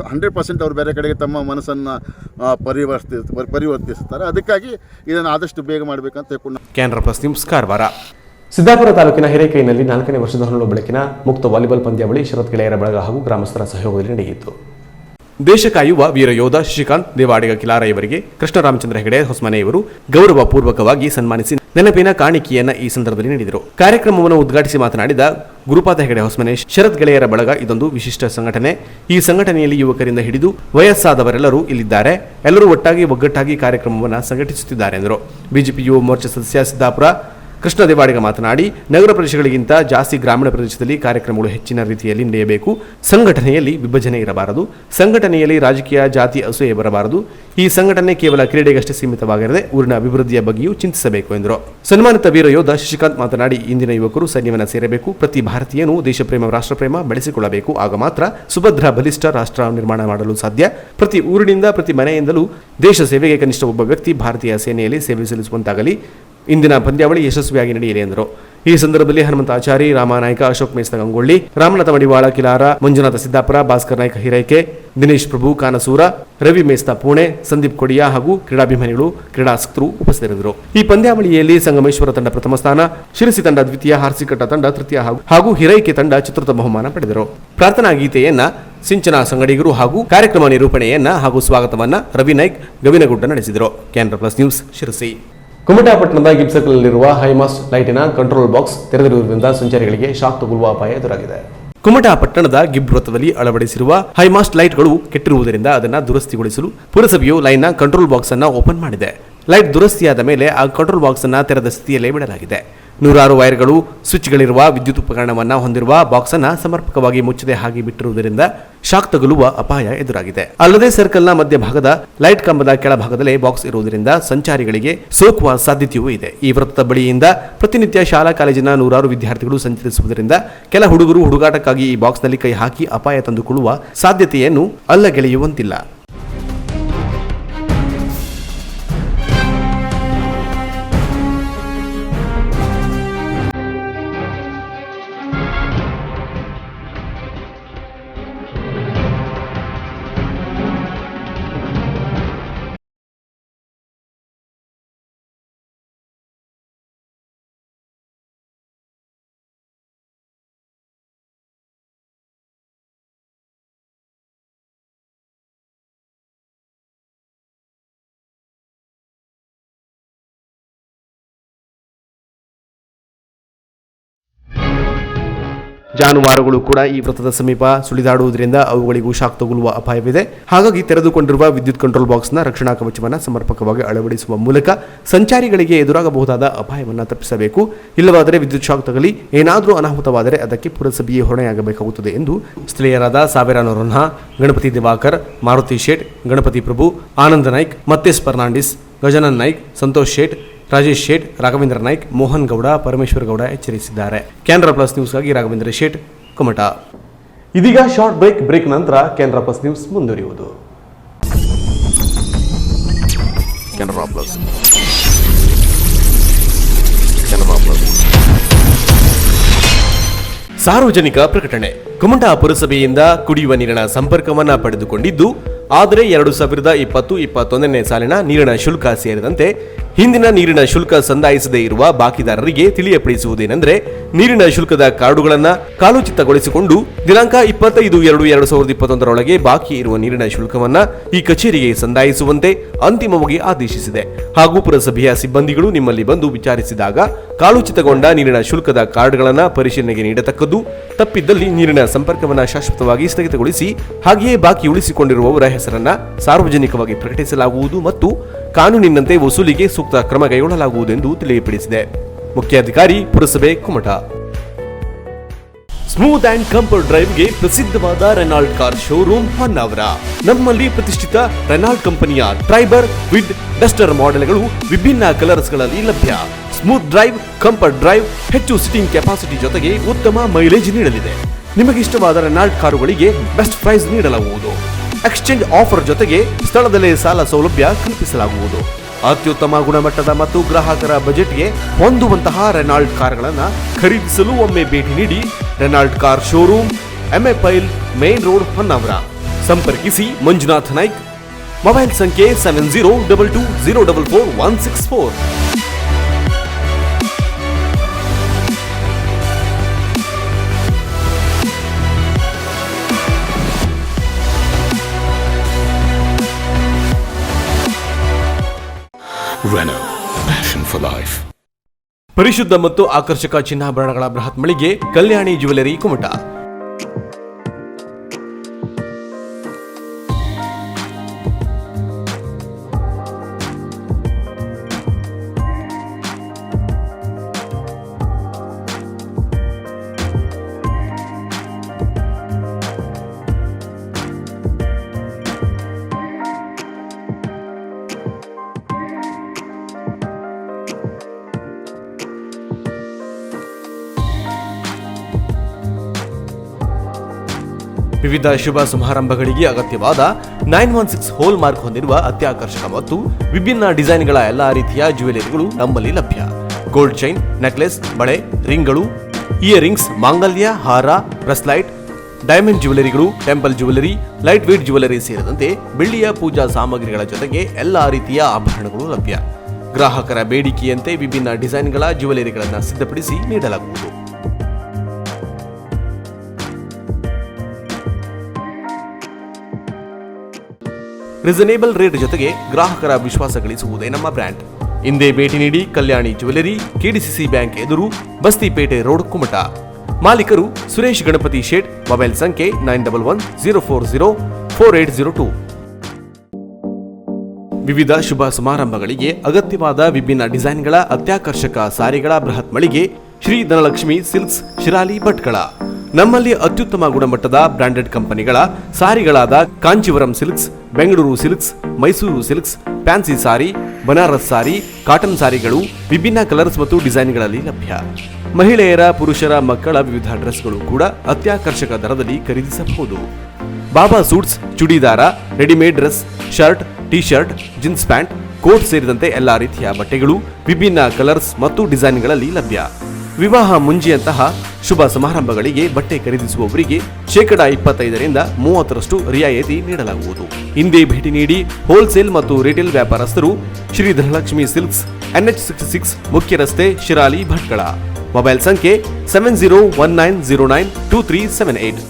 100% ಅವರು ಬೇರೆ ಕಡೆಗೆ ತಮ್ಮ ಮನಸ್ಸನ್ನು ಪರಿವರ್ತಿಸುತ್ತಾರೆ. ಅದಕ್ಕಾಗಿ ಇದನ್ನು ಆದಷ್ಟು ಬೇಗ ಮಾಡಬೇಕಂತ ಹೇಳ್ಕೊಂಡು ಕೆನರಾ ಪ್ಲಸ್ ನ್ಯೂಸ್ ಕಾರವಾರ. ಸಿದ್ದಾಪುರ ತಾಲೂಕಿನ ಹಿರೇಕೈನಲ್ಲಿ 4ನೇ ವರ್ಷದ ಹೊನಲು ಬೆಳಕಿನ ಮುಕ್ತ ವಾಲಿಬಾಲ್ ಪಂದ್ಯಾವಳಿ ಶರತ್ ಗೆಳೆಯರ ಬಳಗ ಹಾಗೂ ಗ್ರಾಮಸ್ಥರ ಸಹಯೋಗದಲ್ಲಿ ನಡೆಯಿತು. ದೇಶ ಕಾಯುವ ವೀರ ಯೋಧ ಶಶಿಕಾಂತ್ ದೇವಾಡಿಗ ಕಿಲಾರ ಇವರಿಗೆ ಕೃಷ್ಣರಾಮಚಂದ್ರ ಹೆಗಡೆ ಹೊಸಮನೆ ಇವರು ಗೌರವ ಪೂರ್ವಕವಾಗಿ ಸನ್ಮಾನಿಸಿ ನೆನಪಿನ ಕಾಣಿಕೆಯನ್ನ ಈ ಸಂದರ್ಭದಲ್ಲಿ ನೀಡಿದರು. ಕಾರ್ಯಕ್ರಮವನ್ನು ಉದ್ಘಾಟಿಸಿ ಮಾತನಾಡಿದ ಗುರುಪಾದ ಹೆಗಡೆ ಹೊಸಮನೆ, ಶರತ್ ಗೆಳೆಯರ ಬಳಗ ಇದೊಂದು ವಿಶಿಷ್ಟ ಸಂಘಟನೆ. ಈ ಸಂಘಟನೆಯಲ್ಲಿ ಯುವಕರಿಂದ ಹಿಡಿದು ವಯಸ್ಸಾದವರೆಲ್ಲರೂ ಇಲ್ಲಿದ್ದಾರೆ. ಎಲ್ಲರೂ ಒಗ್ಗಟ್ಟಾಗಿ ಕಾರ್ಯಕ್ರಮವನ್ನು ಸಂಘಟಿಸುತ್ತಿದ್ದಾರೆ ಎಂದರು. ಬಿಜೆಪಿ ಯುವ ಮೋರ್ಚಾ ಸದಸ್ಯ ಸಿದ್ದಾಪುರ ಕೃಷ್ಣ ದೇವಾಡಿಗ ಮಾತನಾಡಿ, ನಗರ ಪ್ರದೇಶಗಳಿಗಿಂತ ಜಾಸ್ತಿ ಗ್ರಾಮೀಣ ಪ್ರದೇಶದಲ್ಲಿ ಕಾರ್ಯಕ್ರಮಗಳು ಹೆಚ್ಚಿನ ರೀತಿಯಲ್ಲಿ ನಡೆಯಬೇಕು. ಸಂಘಟನೆಯಲ್ಲಿ ವಿಭಜನೆ ಇರಬಾರದು. ಸಂಘಟನೆಯಲ್ಲಿ ರಾಜಕೀಯ ಜಾತಿ ಅಸೂಯೆ ಬರಬಾರದು. ಈ ಸಂಘಟನೆ ಕೇವಲ ಕ್ರೀಡೆಗಷ್ಟೇ ಸೀಮಿತವಾಗಿರದೆ ಊರಿನ ಅಭಿವೃದ್ಧಿಯ ಬಗ್ಗೆಯೂ ಚಿಂತಿಸಬೇಕು ಎಂದರು. ಸನ್ಮಾನಿತ ವೀರ ಯೋಧ ಶಶಿಕಾಂತ್ ಮಾತನಾಡಿ, ಇಂದಿನ ಯುವಕರು ಸೈನ್ಯವನ್ನು ಸೇರಬೇಕು. ಪ್ರತಿ ಭಾರತೀಯನೂ ದೇಶಪ್ರೇಮ ರಾಷ್ಟ್ರಪ್ರೇಮ ಬೆಳೆಸಿಕೊಳ್ಳಬೇಕು. ಆಗ ಮಾತ್ರ ಸುಭದ್ರ ಬಲಿಷ್ಠ ರಾಷ್ಟ್ರ ನಿರ್ಮಾಣ ಮಾಡಲು ಸಾಧ್ಯ. ಪ್ರತಿ ಊರಿನಿಂದ ಪ್ರತಿ ಮನೆಯಿಂದಲೂ ದೇಶ ಸೇವೆಗೆ ಕನಿಷ್ಠ ಒಬ್ಬ ವ್ಯಕ್ತಿ ಭಾರತೀಯ ಸೇನೆಯಲ್ಲಿ ಸೇವೆ ಸಲ್ಲಿಸುವಂತಾಗಲಿ. ಇಂದಿನ ಪಂದ್ಯಾವಳಿ ಯಶಸ್ವಿಯಾಗಿ ನಡೆಯಲಿ ಎಂದರು. ಈ ಸಂದರ್ಭದಲ್ಲಿ ಹನುಮಂತ ಆಚಾರಿ, ರಾಮನಾಯ್ಕ, ಅಶೋಕ್ ಮೇಸ್ತ ಗಂಗೊಳ್ಳಿ, ರಾಮನಾಥ ಮಡಿವಾಳ ಕಿಲಾರ, ಮಂಜುನಾಥ ಸಿದ್ದಾಪುರ, ಭಾಸ್ಕರ್ ನಾಯ್ಕ ಹಿರೈಕೆ, ದಿನೇಶ್ ಪ್ರಭು ಕಾನಸೂರ, ರವಿ ಮೇಸ್ತ ಪುಣೆ, ಸಂದೀಪ್ ಕೊಡಿಯಾ ಹಾಗೂ ಕ್ರೀಡಾಭಿಮಾನಿಗಳು ಕ್ರೀಡಾಸಕ್ತರು ಉಪಸ್ಥಿತರಿದ್ದರು. ಈ ಪಂದ್ಯಾವಳಿಯಲ್ಲಿ ಸಂಗಮೇಶ್ವರ ತಂಡ ಪ್ರಥಮ ಸ್ಥಾನ, ಶಿರಸಿ ತಂಡ ದ್ವಿತೀಯ, ಹಾರ್ಸಿಕಟ್ಟ ತಂಡ ತೃತೀಯ ಹಾಗೂ ಹಿರೈಕೆ ತಂಡ ಚತುರ್ಥ ಬಹುಮಾನ ಪಡೆದರು. ಪ್ರಾರ್ಥನಾ ಗೀತೆಯನ್ನ ಸಿಂಚನ ಸಂಗಡಿಗರು ಹಾಗೂ ಕಾರ್ಯಕ್ರಮ ನಿರೂಪಣೆಯನ್ನ ಹಾಗೂ ಸ್ವಾಗತವನ್ನ ರವಿ ನಾಯ್ಕ್ ಗವಿನಗುಡ್ಡ ನಡೆಸಿದರು. Canara plus news Sirsi. ಕುಮಟಾ ಪಟ್ಟಣದ ಗಿಬ್ ಸರ್ಕಲ್ನಲ್ಲಿರುವ ಹೈಮಾಸ್ಟ್ ಲೈಟಿನ ಕಂಟ್ರೋಲ್ ಬಾಕ್ಸ್ ತೆರೆದಿರುವುದರಿಂದ ಸಂಚಾರಿಗಳಿಗೆ ಶಾಕ್ ತಗುಲುವ ಅಪಾಯ ಎದುರಾಗಿದೆ. ಕುಮಟಾ ಪಟ್ಟಣದ ಗಿಬ್ ವೃತ್ತದಲ್ಲಿ ಅಳವಡಿಸಿರುವ ಹೈಮಾಸ್ಟ್ ಲೈಟ್ಗಳು ಕೆಟ್ಟಿರುವುದರಿಂದ ಅದನ್ನು ದುರಸ್ತಿಗೊಳಿಸಲು ಪುರಸಭೆಯು ಲೈನ್ನ ಕಂಟ್ರೋಲ್ ಬಾಕ್ಸ್ ಅನ್ನು ಓಪನ್ ಮಾಡಿದೆ. ಲೈಟ್ ದುರಸ್ತಿಯಾದ ಮೇಲೆ ಆ ಕಂಟ್ರೋಲ್ ಬಾಕ್ಸ್ ಅನ್ನು ತೆರೆದ ಸ್ಥಿತಿಯಲ್ಲೇ ಬಿಡಲಾಗಿದೆ. ನೂರಾರು ವೈರ್ಗಳು, ಸ್ವಿಚ್ಗಳಿರುವ ವಿದ್ಯುತ್ ಉಪಕರಣವನ್ನು ಹೊಂದಿರುವ ಬಾಕ್ಸ್ ಅನ್ನು ಸಮರ್ಪಕವಾಗಿ ಮುಚ್ಚದೆ ಹಾಗೆ ಬಿಟ್ಟಿರುವುದರಿಂದ ಶಾಕ್ ತಗುಲುವ ಅಪಾಯ ಎದುರಾಗಿದೆ. ಅಲ್ಲದೆ ಸರ್ಕಲ್ನ ಮಧ್ಯಭಾಗದ ಲೈಟ್ ಕಂಬದ ಕೆಳಭಾಗದಲ್ಲೇ ಬಾಕ್ಸ್ ಇರುವುದರಿಂದ ಸಂಚಾರಿಗಳಿಗೆ ಸೋಕುವ ಸಾಧ್ಯತೆಯೂ ಇದೆ. ಈ ವೃತ್ತದ ಬಳಿಯಿಂದ ಪ್ರತಿನಿತ್ಯ ಶಾಲಾ ಕಾಲೇಜಿನ ನೂರಾರು ವಿದ್ಯಾರ್ಥಿಗಳು ಸಂಚರಿಸುವುದರಿಂದ ಕೆಲ ಹುಡುಗರು ಹುಡುಗಾಟಕ್ಕಾಗಿ ಈ ಬಾಕ್ಸ್ನಲ್ಲಿ ಕೈ ಹಾಕಿ ಅಪಾಯ ತಂದುಕೊಳ್ಳುವ ಸಾಧ್ಯತೆಯನ್ನು ಅಲ್ಲಗೆಳೆಯುವಂತಿಲ್ಲ. ಜಾನುವಾರುಗಳು ಕೂಡ ಈ ವೃತ್ತದ ಸಮೀಪ ಸುಳಿದಾಡುವುದರಿಂದ ಅವುಗಳಿಗೂ ಶಾಕ್ ತಗುಲುವ ಅಪಾಯವಿದೆ. ಹಾಗಾಗಿ ತೆರೆದುಕೊಂಡಿರುವ ವಿದ್ಯುತ್ ಕಂಟ್ರೋಲ್ ಬಾಕ್ಸ್ನ ರಕ್ಷಣಾ ಕವಚವನ್ನು ಸಮರ್ಪಕವಾಗಿ ಅಳವಡಿಸುವ ಮೂಲಕ ಸಂಚಾರಿಗಳಿಗೆ ಎದುರಾಗಬಹುದಾದ ಅಪಾಯವನ್ನು ತಪ್ಪಿಸಬೇಕು. ಇಲ್ಲವಾದರೆ ವಿದ್ಯುತ್ ಶಾಕ್ ತಗಲಿ ಏನಾದರೂ ಅನಾಹುತವಾದರೆ ಅದಕ್ಕೆ ಪುರಸಭೆಯೇ ಹೊಣೆಯಾಗಬೇಕಾಗುತ್ತದೆ ಎಂದು ಸ್ಥಳೀಯರಾದ ಸಾವಿರ ನೊರನ್ಹಾ, ಗಣಪತಿ ದಿವಾಕರ್, ಮಾರುತಿ ಶೇಟ್, ಗಣಪತಿ ಪ್ರಭು, ಆನಂದ ನಾಯ್ಕ್, ಮತ್ತೇಸ್ ಫರ್ನಾಂಡಿಸ್, ಗಜಾನನ್ ನಾಯ್ಕ್, ಸಂತೋಷ್ ಶೇಟ್, ರಾಜೇಶ್ ಶೇಟ್, ರಾಘವೇಂದ್ರ ನಾಯ್ಕ್, ಮೋಹನ್ ಗೌಡ, ಪರಮೇಶ್ವರ ಗೌಡ ಎಚ್ಚರಿಸಿದ್ದಾರೆ. ಕ್ಯಾನ್ರಾ ಪ್ಲಸ್ ನ್ಯೂಸ್ಗಾಗಿ ರಾಘವೇಂದ್ರ ಶೇಟ್, ಕುಮಟಾ. ಇದೀಗ ಶಾರ್ಟ್ ಬ್ರೇಕ್ ನಂತರ ಕ್ಯಾನ್ರಾ ಪ್ಲಸ್ ನ್ಯೂಸ್ ಮುಂದುವರಿಯುವುದು. ಕ್ಯಾನ್ರಾ ಪ್ಲಸ್ ಸಾರ್ವಜನಿಕ ಪ್ರಕಟಣೆ. ಕುಮಟಾ ಪುರಸಭೆಯಿಂದ ಕುಡಿಯುವ ನೀರಿನ ಸಂಪರ್ಕವನ್ನ ಪಡೆದುಕೊಂಡಿದ್ದು, ಆದರೆ 2020-21ನೇ ಸಾಲಿನ ನೀರಿನ ಶುಲ್ಕ ಸೇರಿದಂತೆ ಹಿಂದಿನ ನೀರಿನ ಶುಲ್ಕ ಸಂದಾಯಿಸದೇ ಇರುವ ಬಾಕಿದಾರರಿಗೆ ತಿಳಿಯಪಡಿಸುವುದೇನೆಂದರೆ, ನೀರಿನ ಶುಲ್ಕದ ಕಾರ್ಡುಗಳನ್ನು ಕಾಲೋಚಿತಗೊಳಿಸಿಕೊಂಡು ದಿನಾಂಕ 25/2/2021 ಬಾಕಿ ಇರುವ ನೀರಿನ ಶುಲ್ಕವನ್ನ ಈ ಕಚೇರಿಗೆ ಸಂದಾಯಿಸುವಂತೆ ಅಂತಿಮವಾಗಿ ಆದೇಶಿಸಿದೆ. ಹಾಗೂ ಪುರಸಭೆಯ ಸಿಬ್ಬಂದಿಗಳು ನಿಮ್ಮಲ್ಲಿ ಬಂದು ವಿಚಾರಿಸಿದಾಗ ಕಾಲೋಚಿತಗೊಂಡ ನೀರಿನ ಶುಲ್ಕದ ಕಾರ್ಡ್ಗಳನ್ನು ಪರಿಶೀಲನೆಗೆ ನೀಡತಕ್ಕದ್ದು. ತಪ್ಪಿದ್ದಲ್ಲಿ ನೀರಿನ ಸಂಪರ್ಕವನ್ನು ಶಾಶ್ವತವಾಗಿ ಸ್ಥಗಿತಗೊಳಿಸಿ ಹಾಗೆಯೇ ಬಾಕಿ ಉಳಿಸಿಕೊಂಡಿರುವವರ ಹೆಸರನ್ನ ಸಾರ್ವಜನಿಕವಾಗಿ ಪ್ರಕಟಿಸಲಾಗುವುದು ಮತ್ತು ಕಾನೂನಿನಂತೆ ವಸೂಲಿಗೆ ಸೂಕ್ತ ಕ್ರಮ ಕೈಗೊಳ್ಳಲಾಗುವುದೆಂದು ತಿಳಿಯಪಡಿಸಿದೆ. ಮುಖ್ಯಾಧಿಕಾರಿ ಪುರಸಭೆ ಕುಮಟಾ. ಸ್ಮೂತ್ ಅಂಡ್ ಕಂಫರ್ಟ್ ಡ್ರೈವ್ಗೆ ಪ್ರಸಿದ್ಧವಾದ ರೆನಾಲ್ಟ್ ಕಾರ್ ಶೋರೂಮ್ ಹೊನ್ನಾವರ. ನಮ್ಮಲ್ಲಿ ಪ್ರತಿಷ್ಠಿತ ರೆನಾಲ್ಟ್ ಕಂಪನಿಯ ಟ್ರೈಬರ್, ವಿಡ್, ಡಸ್ಟರ್ ಮಾಡೆಲ್ಗಳು ವಿಭಿನ್ನ ಕಲರ್ಸ್ಗಳಲ್ಲಿ ಲಭ್ಯ. ಸ್ಮೂತ್ ಡ್ರೈವ್, ಕಂಫರ್ಟ್ ಡ್ರೈವ್, ಹೆಚ್ಚು ಸಿಟ್ಟಿಂಗ್ ಕೆಪಾಸಿಟಿ ಜೊತೆಗೆ ಉತ್ತಮ ಮೈಲೇಜ್ ನೀಡಲಿದೆ. ನಿಮಗಿಷ್ಟವಾದ ರೆನಾಲ್ಟ್ ಕಾರುಗಳಿಗೆ ಬೆಸ್ಟ್ ಪ್ರೈಸ್ ನೀಡಲಾಗುವುದು. ಎಕ್ಸ್ಚೇಂಜ್ ಆಫರ್ ಜೊತೆಗೆ ಸ್ಥಳದಲ್ಲೇ ಸಾಲ ಸೌಲಭ್ಯ ಕಲ್ಪಿಸಲಾಗುವುದು. ಅತ್ಯುತ್ತಮ ಗುಣಮಟ್ಟದ ಮತ್ತು ಗ್ರಾಹಕರ ಬಜೆಟ್ಗೆ ಹೊಂದುವಂತಹ ರೆನಾಲ್ಟ್ ಕಾರ್ಗಳನ್ನು ಖರೀದಿಸಲು ಒಮ್ಮೆ ಭೇಟಿ ನೀಡಿ. ರೆನಾಲ್ಟ್ ಕಾರ್ ಶೋರೂಮ್, ಎಂಎ ಪೈಲ್, ಮೇನ್ ರೋಡ್, ಹೊನ್ನಾವರ. ಸಂಪರ್ಕಿಸಿ ಮಂಜುನಾಥ್ ನಾಯ್ಕ್. ಮೊಬೈಲ್ ಸಂಖ್ಯೆ 7022044164. Renault, passion for life. ಪರಿಶುದ್ಧ ಮತ್ತು ಆಕರ್ಷಕ ಚಿನ್ನಾಭರಣಗಳ ಬೃಹತ್ ಮಳಿಗೆ ಕಲ್ಯಾಣಿ ಜ್ಯುವೆಲರಿ ಕುಮಟ. ವಿವಿಧ ಶುಭ ಸಮಾರಂಭಗಳಿಗೆ ಅಗತ್ಯವಾದ 916 ಹೋಲ್ ಮಾರ್ಕ್ ಹೊಂದಿರುವ ಅತ್ಯಾಕರ್ಷಕ ಮತ್ತು ವಿಭಿನ್ನ ಡಿಸೈನ್ಗಳ ಎಲ್ಲಾ ರೀತಿಯ ಜ್ಯುವೆಲರಿಗಳು ನಮ್ಮಲ್ಲಿ ಲಭ್ಯ. ಗೋಲ್ಡ್ ಚೈನ್, ನೆಕ್ಲೆಸ್, ಬಳೆ, ರಿಂಗ್ಗಳು, ಇಯರಿಂಗ್ಸ್, ಮಾಂಗಲ್ಯ, ಹಾರ, ಬ್ರೆಸ್ಲೈಟ್, ಡೈಮಂಡ್ ಜ್ಯುವೆಲರಿಗಳು, temple jewellery, light weight jewellery ಸೇರಿದಂತೆ ಬೆಳ್ಳಿಯ ಪೂಜಾ ಸಾಮಗ್ರಿಗಳ ಜೊತೆಗೆ ಎಲ್ಲಾ ರೀತಿಯ ಆಭರಣಗಳು ಲಭ್ಯ. ಗ್ರಾಹಕರ ಬೇಡಿಕೆಯಂತೆ ವಿಭಿನ್ನ ಡಿಸೈನ್ಗಳ ಜ್ಯುವೆಲರಿಗಳನ್ನು ಸಿದ್ಧಪಡಿಸಿ ನೀಡಲಾಗುವುದು. ರೀಸನೇಬಲ್ ರೇಟ್ ಜೊತೆಗೆ ಗ್ರಾಹಕರ ವಿಶ್ವಾಸ ಗಳಿಸುವುದೇ ನಮ್ಮ ಬ್ರ್ಯಾಂಡ್. ಹಿಂದೆ ಭೇಟಿ ನೀಡಿ ಕಲ್ಯಾಣಿ ಜ್ಯುವೆಲರಿ, ಕೆಡಿಸಿಸಿ ಬ್ಯಾಂಕ್ ಎದುರು, ಬಸ್ತಿಪೇಟೆ ರೋಡ್, ಕುಮಟ. ಮಾಲೀಕರು ಸುರೇಶ್ ಗಣಪತಿ ಶೇಟ್. ಮೊಬೈಲ್ ಸಂಖ್ಯೆ 9110404802. ವಿವಿಧ ಶುಭ ಸಮಾರಂಭಗಳಿಗೆ ಅಗತ್ಯವಾದ ವಿಭಿನ್ನ ಡಿಸೈನ್ಗಳ ಅತ್ಯಾಕರ್ಷಕ ಸಾರಿಗಳ ಬೃಹತ್ ಮಳಿಗೆ ಶ್ರೀ ಧನಲಕ್ಷ್ಮಿ ಸಿಲ್ಕ್ಸ್, ಶಿರಾಲಿ, ಭಟ್ಕಳ. ನಮ್ಮಲ್ಲಿ ಅತ್ಯುತ್ತಮ ಗುಣಮಟ್ಟದ ಬ್ರಾಂಡೆಡ್ ಕಂಪನಿಗಳ ಸಾರಿಗಳಾದ Kanchivaram silks, Bengaluru silks, Mysuru silks, fancy sari, Banaras sari, cotton ಸಾರಿಗಳು ವಿಭಿನ್ನ ಕಲರ್ಸ್ ಮತ್ತು ಡಿಸೈನ್ಗಳಲ್ಲಿ ಲಭ್ಯ. ಮಹಿಳೆಯರ, ಪುರುಷರ, ಮಕ್ಕಳ ವಿವಿಧ ಡ್ರೆಸ್ಗಳು ಕೂಡ ಅತ್ಯಾಕರ್ಷಕ ದರದಲ್ಲಿ ಖರೀದಿಸಬಹುದು. ಬಾಬಾ suits, churidar, readymade dress, shirt, T shirt, jeans pant, coat ಸೇರಿದಂತೆ ಎಲ್ಲಾ ರೀತಿಯ ಬಟ್ಟೆಗಳು ವಿಭಿನ್ನ ಕಲರ್ಸ್ ಮತ್ತು ಡಿಸೈನ್ಗಳಲ್ಲಿ ಲಭ್ಯ. ವಿವಾಹ ಮುಂಜಿಯಂತಹ ಶುಭ ಸಮಾರಂಭಗಳಿಗೆ ಬಟ್ಟೆ ಖರೀದಿಸುವವರಿಗೆ 25% 30% ರಿಯಾಯಿತಿ ನೀಡಲಾಗುವುದು. ಹಿಂದೆ ಭೇಟಿ ನೀಡಿ. ಹೋಲ್ಸೇಲ್ ಮತ್ತು ರಿಟೇಲ್ ವ್ಯಾಪಾರಸ್ಥರು ಶ್ರೀ ಧನಲಕ್ಷ್ಮಿ ಸಿಲ್ಕ್ಸ್, NH66 ಮುಖ್ಯ ರಸ್ತೆ, ಶಿರಾಲಿ, ಭಟ್ಕಳ. ಮೊಬೈಲ್ ಸಂಖ್ಯೆ 7019092378.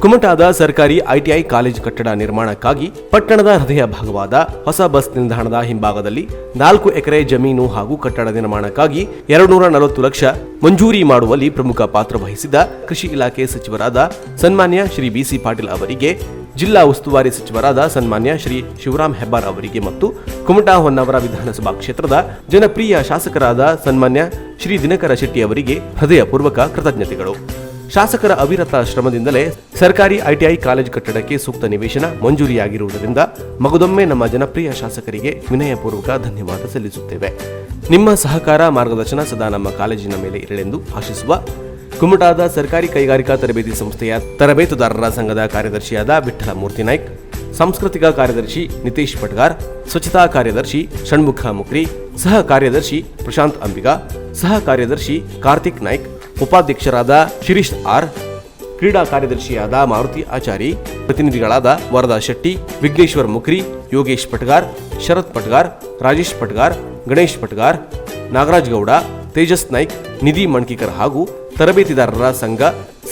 ಕುಮಟಾದ ಸರ್ಕಾರಿ ಐಟಿಐ ಕಾಲೇಜ್ ಕಟ್ಟಡ ನಿರ್ಮಾಣಕ್ಕಾಗಿ ಪಟ್ಟಣದ ಹೃದಯ ಭಾಗವಾದ ಹೊಸ ಬಸ್ ನಿಲ್ದಾಣದ ಹಿಂಭಾಗದಲ್ಲಿ 4 ಎಕರೆ ಜಮೀನು ಹಾಗೂ ಕಟ್ಟಡ ನಿರ್ಮಾಣಕ್ಕಾಗಿ 240 ಲಕ್ಷ ಮಂಜೂರಿ ಮಾಡುವಲ್ಲಿ ಪ್ರಮುಖ ಪಾತ್ರ ವಹಿಸಿದ ಕೃಷಿ ಇಲಾಖೆ ಸಚಿವರಾದ ಸನ್ಮಾನ್ಯ ಶ್ರೀ ಬಿಸಿ ಪಾಟೀಲ್ ಅವರಿಗೆ, ಜಿಲ್ಲಾ ಉಸ್ತುವಾರಿ ಸಚಿವರಾದ ಸನ್ಮಾನ್ಯ ಶ್ರೀ ಶಿವರಾಮ್ ಹೆಬ್ಬಾರ್ ಅವರಿಗೆ ಮತ್ತು ಕುಮಟಾ ಹೊನ್ನಾವರ ವಿಧಾನಸಭಾ ಕ್ಷೇತ್ರದ ಜನಪ್ರಿಯ ಶಾಸಕರಾದ ಸನ್ಮಾನ್ಯ ಶ್ರೀ ದಿನಕರ ಶೆಟ್ಟಿ ಅವರಿಗೆ ಹೃದಯಪೂರ್ವಕ ಕೃತಜ್ಞತೆಗಳು. ಶಾಸಕರ ಅವಿರತ ಶ್ರಮದಿಂದಲೇ ಸರ್ಕಾರಿ ಐಟಿಐ ಕಾಲೇಜ್ ಕಟ್ಟಡಕ್ಕೆ ಸೂಕ್ತ ನಿವೇಶನ ಮಂಜೂರಿಯಾಗಿರುವುದರಿಂದ ಮಗದೊಮ್ಮೆ ನಮ್ಮ ಜನಪ್ರಿಯ ಶಾಸಕರಿಗೆ ವಿನಯಪೂರ್ವಕ ಧನ್ಯವಾದ ಸಲ್ಲಿಸುತ್ತೇವೆ. ನಿಮ್ಮ ಸಹಕಾರ, ಮಾರ್ಗದರ್ಶನ ಸದಾ ನಮ್ಮ ಕಾಲೇಜಿನ ಮೇಲೆ ಇರಲೆಂದು ಆಶಿಸುವ ಕುಮಟಾದ ಸರ್ಕಾರಿ ಕೈಗಾರಿಕಾ ತರಬೇತಿ ಸಂಸ್ಥೆಯ ತರಬೇತುದಾರರ ಸಂಘದ ಕಾರ್ಯದರ್ಶಿಯಾದ ವಿಠ್ಠಲ ಮೂರ್ತಿ ನಾಯ್ಕ್, ಸಾಂಸ್ಕೃತಿಕ ಕಾರ್ಯದರ್ಶಿ ನಿತೇಶ್ ಪಟ್ಗಾರ್, ಸ್ವಚ್ಛತಾ ಕಾರ್ಯದರ್ಶಿ ಷಣ್ಮುಖ ಮುಕ್ರಿ, ಸಹ ಕಾರ್ಯದರ್ಶಿ ಪ್ರಶಾಂತ್ ಅಂಬಿಗಾ, ಸಹ ಕಾರ್ಯದರ್ಶಿ ಕಾರ್ತಿಕ್ ನಾಯ್ಕ್, ಉಪಾಧ್ಯಕ್ಷರಾದ ಶಿರೀಶ್ ಆರ್, ಕ್ರೀಡಾ ಕಾರ್ಯದರ್ಶಿಯಾದ ಮಾರುತಿ ಆಚಾರಿ, ಪ್ರತಿನಿಧಿಗಳಾದ ವರದಾ ಶೆಟ್ಟಿ, ವಿಘ್ನೇಶ್ವರ್ ಮುಕ್ರಿ, ಯೋಗೇಶ್ ಪಟ್ಗಾರ್, ಶರತ್ ಪಟ್ಗಾರ್, ರಾಜೇಶ್ ಪಟ್ಗಾರ್, ಗಣೇಶ್ ಪಟ್ಗಾರ್, ನಾಗರಾಜ್ ಗೌಡ, ತೇಜಸ್ ನಾಯ್ಕ್, ನಿಧಿ ಮಣ್ಕಿಕರ್ ಹಾಗೂ ತರಬೇತಿದಾರರ ಸಂಘ,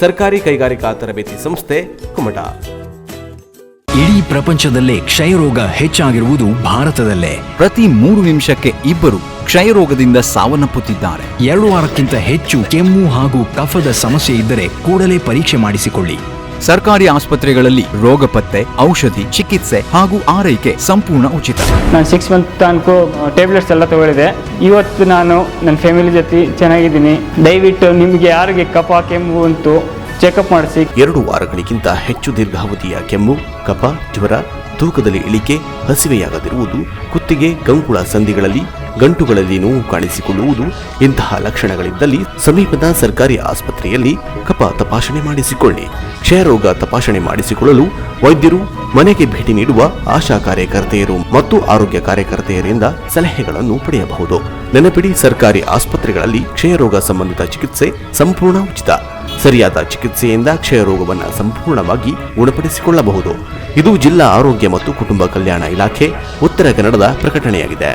ಸರ್ಕಾರಿ ಕೈಗಾರಿಕಾ ತರಬೇತಿ ಸಂಸ್ಥೆ, ಕುಮಟಾ. ಇಡೀ ಪ್ರಪಂಚದಲ್ಲೇ ಕ್ಷಯರೋಗ ಹೆಚ್ಚಾಗಿರುವುದು ಭಾರತದಲ್ಲೇ. ಪ್ರತಿ 3 ನಿಮಿಷಕ್ಕೆ ಇಬ್ಬರು ಕ್ಷಯರೋಗದಿಂದ ಸಾವನ್ನಪ್ಪುತ್ತಿದ್ದಾರೆ. 2 ವಾರಕ್ಕಿಂತ ಹೆಚ್ಚು ಕೆಮ್ಮು ಹಾಗೂ ಕಫದ ಸಮಸ್ಯೆ ಇದ್ದರೆ ಕೂಡಲೇ ಪರೀಕ್ಷೆ ಮಾಡಿಸಿಕೊಳ್ಳಿ. ಸರ್ಕಾರಿ ಆಸ್ಪತ್ರೆಗಳಲ್ಲಿ ರೋಗ ಪತ್ತೆ, ಔಷಧಿ, ಚಿಕಿತ್ಸೆ ಹಾಗೂ ಆರೈಕೆ ಸಂಪೂರ್ಣ ಉಚಿತ. ನಾನು 6 ಮಂತ್ ತನಕ ಟ್ಯಾಬ್ಲೆಟ್ಸ್ ಎಲ್ಲ ತಗೊಳ್ಳಿದೆ. ಇವತ್ತು ನಾನು ನನ್ನ ಫ್ಯಾಮಿಲಿ ಜೊತೆ ಚೆನ್ನಾಗಿದ್ದೀನಿ. ದಯವಿಟ್ಟು ನಿಮಗೆ ಯಾರಿಗೆ ಕಫ, ಕೆಮ್ಮು ಅಂತು ಚೆಕಪ್ ಮಾಡಿಸಿ. 2 ವಾರಗಳಿಗಿಂತ ಹೆಚ್ಚು ದೀರ್ಘಾವಧಿಯ ಕೆಮ್ಮು, ಕಫ, ಜ್ವರ, ತೂಕದಲ್ಲಿ ಇಳಿಕೆ, ಹಸಿವೆಯಾಗದಿರುವುದು, ಕುತ್ತಿಗೆ, ಕಂಕುಳ ಸಂಧಿಗಳಲ್ಲಿ, ಗಂಟುಗಳಲ್ಲಿ ನೋವು ಕಾಣಿಸಿಕೊಳ್ಳುವುದು ಇಂತಹ ಲಕ್ಷಣಗಳಿದ್ದಲ್ಲಿ ಸಮೀಪದ ಸರ್ಕಾರಿ ಆಸ್ಪತ್ರೆಯಲ್ಲಿ ಕಫ ತಪಾಸಣೆ ಮಾಡಿಸಿಕೊಳ್ಳಿ. ಕ್ಷಯರೋಗ ತಪಾಸಣೆ ಮಾಡಿಸಿಕೊಳ್ಳಲು ವೈದ್ಯರು, ಮನೆಗೆ ಭೇಟಿ ನೀಡುವ ಆಶಾ ಕಾರ್ಯಕರ್ತೆಯರು ಮತ್ತು ಆರೋಗ್ಯ ಕಾರ್ಯಕರ್ತೆಯರಿಂದ ಸಲಹೆಗಳನ್ನು ಪಡೆಯಬಹುದು. ನೆನಪಿಡಿ, ಸರ್ಕಾರಿ ಆಸ್ಪತ್ರೆಗಳಲ್ಲಿ ಕ್ಷಯರೋಗ ಸಂಬಂಧಿತ ಚಿಕಿತ್ಸೆ ಸಂಪೂರ್ಣ ಉಚಿತ. ಸರಿಯಾದ ಚಿಕಿತ್ಸೆಯಿಂದ ಕ್ಷಯರೋಗವನ್ನು ಸಂಪೂರ್ಣವಾಗಿ ಗುಣಪಡಿಸಿಕೊಳ್ಳಬಹುದು. ಇದು ಜಿಲ್ಲಾ ಆರೋಗ್ಯ ಮತ್ತು ಕುಟುಂಬ ಕಲ್ಯಾಣ ಇಲಾಖೆ, ಉತ್ತರ ಕನ್ನಡದ ಪ್ರಕಟಣೆಯಾಗಿದೆ.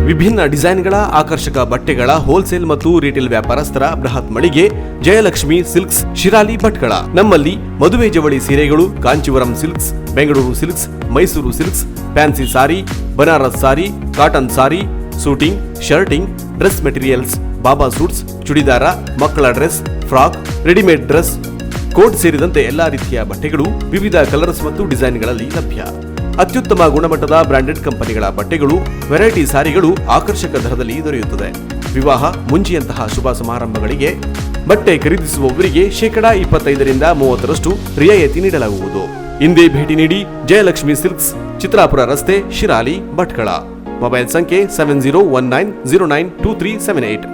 ವಿಭಿನ್ನ ಡಿಸೈನ್ಗಳ ಆಕರ್ಷಕ ಬಟ್ಟೆಗಳ ಹೋಲ್ಸೇಲ್ ಮತ್ತು ರಿಟೇಲ್ ವ್ಯಾಪಾರಸ್ಥರ ಬೃಹತ್ ಮಳಿಗೆ ಜಯಲಕ್ಷ್ಮಿ ಸಿಲ್ಕ್ಸ್ ಶಿರಾಲಿ ಭಟ್ಕಳ. ನಮ್ಮಲ್ಲಿ ಮದುವೆ ಜವಳಿ ಸೀರೆಗಳು, Kanchivaram silks, Bengaluru silks, Mysuru silks, fancy sari, Banaras sari, cotton sari, suiting, shirting, dress materials, ಬಾಬಾ ಸೂಟ್ಸ್, ಚುಡಿದಾರ, ಮಕ್ಕಳ dress, frock, readymade dress, coat ಸೇರಿದಂತೆ ಎಲ್ಲಾ ರೀತಿಯ ಬಟ್ಟೆಗಳು ವಿವಿಧ ಕಲರ್ಸ್ ಮತ್ತು ಡಿಸೈನ್ಗಳಲ್ಲಿ ಲಭ್ಯ. ಅತ್ಯುತ್ತಮ ಗುಣಮಟ್ಟದ ಬ್ರಾಂಡೆಡ್ ಕಂಪನಿಗಳ ಬಟ್ಟೆಗಳು, ವೆರೈಟಿ ಸಾರಿಗಳು ಆಕರ್ಷಕ ದರದಲ್ಲಿ ದೊರೆಯುತ್ತದೆ. ವಿವಾಹ, ಮುಂಜಿಯಂತಹ ಶುಭ ಸಮಾರಂಭಗಳಿಗೆ ಬಟ್ಟೆ ಖರೀದಿಸುವವರಿಗೆ 25% ರಿಯಾಯಿತಿ ನೀಡಲಾಗುವುದು. ಇಂದೇ ಭೇಟಿ ನೀಡಿ ಜಯಲಕ್ಷ್ಮಿ ಸಿಲ್ಕ್ಸ್, ಚಿತ್ರಾಪುರ ರಸ್ತೆ, ಶಿರಾಲಿ, ಭಟ್ಕಳ. ಮೊಬೈಲ್ ಸಂಖ್ಯೆ 7019092378.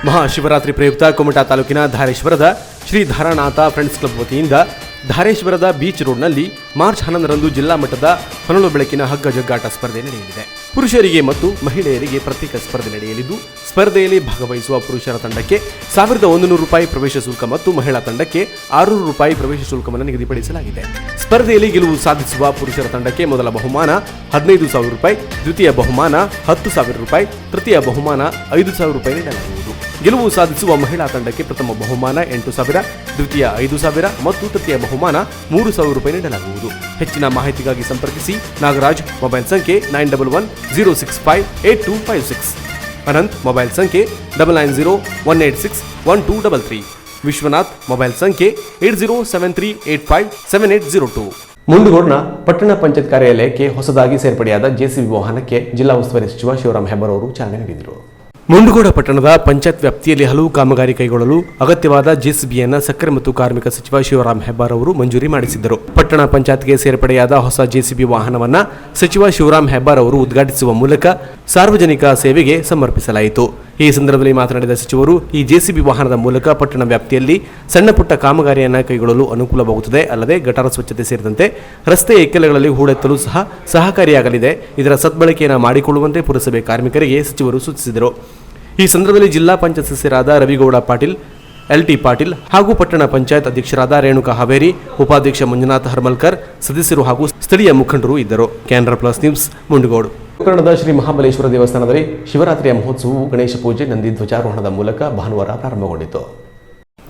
ಮಹಾಶಿವರಾತ್ರಿ ಪ್ರಯುಕ್ತ ಕುಮಟಾ ತಾಲೂಕಿನ ಧಾರೇಶ್ವರದ ಶ್ರೀ ಧಾರಾನಾಥ ಫ್ರೆಂಡ್ಸ್ ಕ್ಲಬ್ ವತಿಯಿಂದ ಧಾರೇಶ್ವರದ ಬೀಚ್ ರೋಡ್ನಲ್ಲಿ ಮಾರ್ಚ್ 11ರಂದು ಜಿಲ್ಲಾ ಮಟ್ಟದ ಹೊನಲು ಬೆಳಕಿನ ಹಗ್ಗ ಜಗ್ಗಾಟ ಸ್ಪರ್ಧೆ ನಡೆಯಲಿದೆ. ಪುರುಷರಿಗೆ ಮತ್ತು ಮಹಿಳೆಯರಿಗೆ ಪ್ರತ್ಯೇಕ ಸ್ಪರ್ಧೆ ನಡೆಯಲಿದ್ದು, ಸ್ಪರ್ಧೆಯಲ್ಲಿ ಭಾಗವಹಿಸುವ ಪುರುಷರ ತಂಡಕ್ಕೆ ₹1,100 ಪ್ರವೇಶ ಶುಲ್ಕ ಮತ್ತು ಮಹಿಳಾ ತಂಡಕ್ಕೆ ₹600 ಪ್ರವೇಶ ಶುಲ್ಕವನ್ನು ನಿಗದಿಪಡಿಸಲಾಗಿದೆ. ಸ್ಪರ್ಧೆಯಲ್ಲಿ ಗೆಲುವು ಸಾಧಿಸುವ ಪುರುಷರ ತಂಡಕ್ಕೆ ಮೊದಲ ಬಹುಮಾನ ₹15,000, ದ್ವಿತೀಯ ಬಹುಮಾನ ₹10,000, ತೃತೀಯ ಬಹುಮಾನ ₹5,000 ನೀಡಲಾಗುವುದು. ಗೆಲುವು ಸಾಧಿಸುವ ಮಹಿಳಾ ತಂಡಕ್ಕೆ ಪ್ರಥಮ ಬಹುಮಾನ ₹8,000, ದ್ವಿತೀಯ ₹5,000 ಮತ್ತು ತೃತೀಯ ಬಹುಮಾನ ₹3,000 ನೀಡಲಾಗುವುದು. ಹೆಚ್ಚಿನ ಮಾಹಿತಿಗಾಗಿ ಸಂಪರ್ಕಿಸಿ ನಾಗರಾಜ್, ಮೊಬೈಲ್ ಸಂಖ್ಯೆ 9160658256, ಅನಂತ್, ಮೊಬೈಲ್ ಸಂಖ್ಯೆ 9901861233, ವಿಶ್ವನಾಥ್, ಮೊಬೈಲ್ ಸಂಖ್ಯೆ 8073857802. ಮುಂಡಗೋಡ್ನ ಪಟ್ಟಣ ಪಂಚಾಯತ್ ಕಾರ್ಯಾಲಯಕ್ಕೆ ಹೊಸದಾಗಿ ಸೇರ್ಪಡೆಯಾದ ಜೆಸಿಬಿ ವಾಹನಕ್ಕೆ ಜಿಲ್ಲಾ ಉಸ್ತುವಾರಿ ಸಚಿವ ಶಿವರಾಮ್ ಹೆಬ್ಬಾರ್ ಅವರು ಚಾಲನೆ ನೀಡಿದರು. ಮುಂಡಗೋಡ ಪಟ್ಟಣದ ಪಂಚಾಯತ್ ವ್ಯಾಪ್ತಿಯಲ್ಲಿ ಹಲವು ಕಾಮಗಾರಿ ಕೈಗೊಳ್ಳಲು ಅಗತ್ಯವಾದ ಜೆಸಿಬಿಯನ್ನು ಸಕ್ಕರೆ ಮತ್ತು ಕಾರ್ಮಿಕ ಸಚಿವ ಶಿವರಾಮ್ ಹೆಬ್ಬಾರ್ ಅವರು ಮಂಜೂರಿ ಮಾಡಿಸಿದ್ದರು. ಪಟ್ಟಣ ಪಂಚಾಯತ್ಗೆ ಸೇರ್ಪಡೆಯಾದ ಹೊಸ ಜೆಸಿಬಿ ವಾಹನವನ್ನು ಸಚಿವ ಶಿವರಾಮ್ ಹೆಬ್ಬಾರ್ ಅವರು ಉದ್ಘಾಟಿಸುವ ಮೂಲಕ ಸಾರ್ವಜನಿಕ ಸೇವೆಗೆ ಸಮರ್ಪಿಸಲಾಯಿತು. ಈ ಸಂದರ್ಭದಲ್ಲಿ ಮಾತನಾಡಿದ ಸಚಿವರು, ಈ ಜೆಸಿಬಿ ವಾಹನದ ಮೂಲಕ ಪಟ್ಟಣ ವ್ಯಾಪ್ತಿಯಲ್ಲಿ ಸಣ್ಣ ಪುಟ್ಟ ಕಾಮಗಾರಿಯನ್ನು ಕೈಗೊಳ್ಳಲು ಅನುಕೂಲವಾಗುತ್ತದೆ. ಅಲ್ಲದೆ ಗಟಾರ ಸ್ವಚ್ಛತೆ ಸೇರಿದಂತೆ ರಸ್ತೆ ಎಕ್ಕೆಲಗಳಲ್ಲಿ ಹೂಳೆತ್ತಲು ಸಹ ಸಹಕಾರಿಯಾಗಲಿದೆ. ಇದರ ಸದ್ಬಳಕೆಯನ್ನು ಮಾಡಿಕೊಳ್ಳುವಂತೆ ಪುರಸಭೆ ಕಾರ್ಮಿಕರಿಗೆ ಸಚಿವರು ಸೂಚಿಸಿದರು. ಈ ಸಂದರ್ಭದಲ್ಲಿ ಜಿಲ್ಲಾ ಪಂಚಾಯತ್ ಸದಸ್ಯರಾದ ರವಿಗೌಡ ಪಾಟೀಲ್, LT ಪಾಟೀಲ್ ಹಾಗೂ ಪಟ್ಟಣ ಪಂಚಾಯತ್ ಅಧ್ಯಕ್ಷರಾದ ರೇಣುಕಾ ಹಾವೇರಿ, ಉಪಾಧ್ಯಕ್ಷ ಮಂಜುನಾಥ್ ಹರ್ಮಲ್ಕರ್, ಸದಸ್ಯರು ಹಾಗೂ ಸ್ಥಳೀಯ ಮುಖಂಡರು ಇದ್ದರು. Canara plus news, Mundgod. ಗೋಕರ್ಣದ ಶ್ರೀ ಮಹಾಬಲೇಶ್ವರ ದೇವಸ್ಥಾನದಲ್ಲಿ ಶಿವರಾತ್ರಿಯ ಮಹೋತ್ಸವವು ಗಣೇಶ ಪೂಜೆ, ನಂದಿ ಧ್ವಜಾರೋಹಣದ ಮೂಲಕ ಭಾನುವಾರ ಪ್ರಾರಂಭಗೊಂಡಿತು.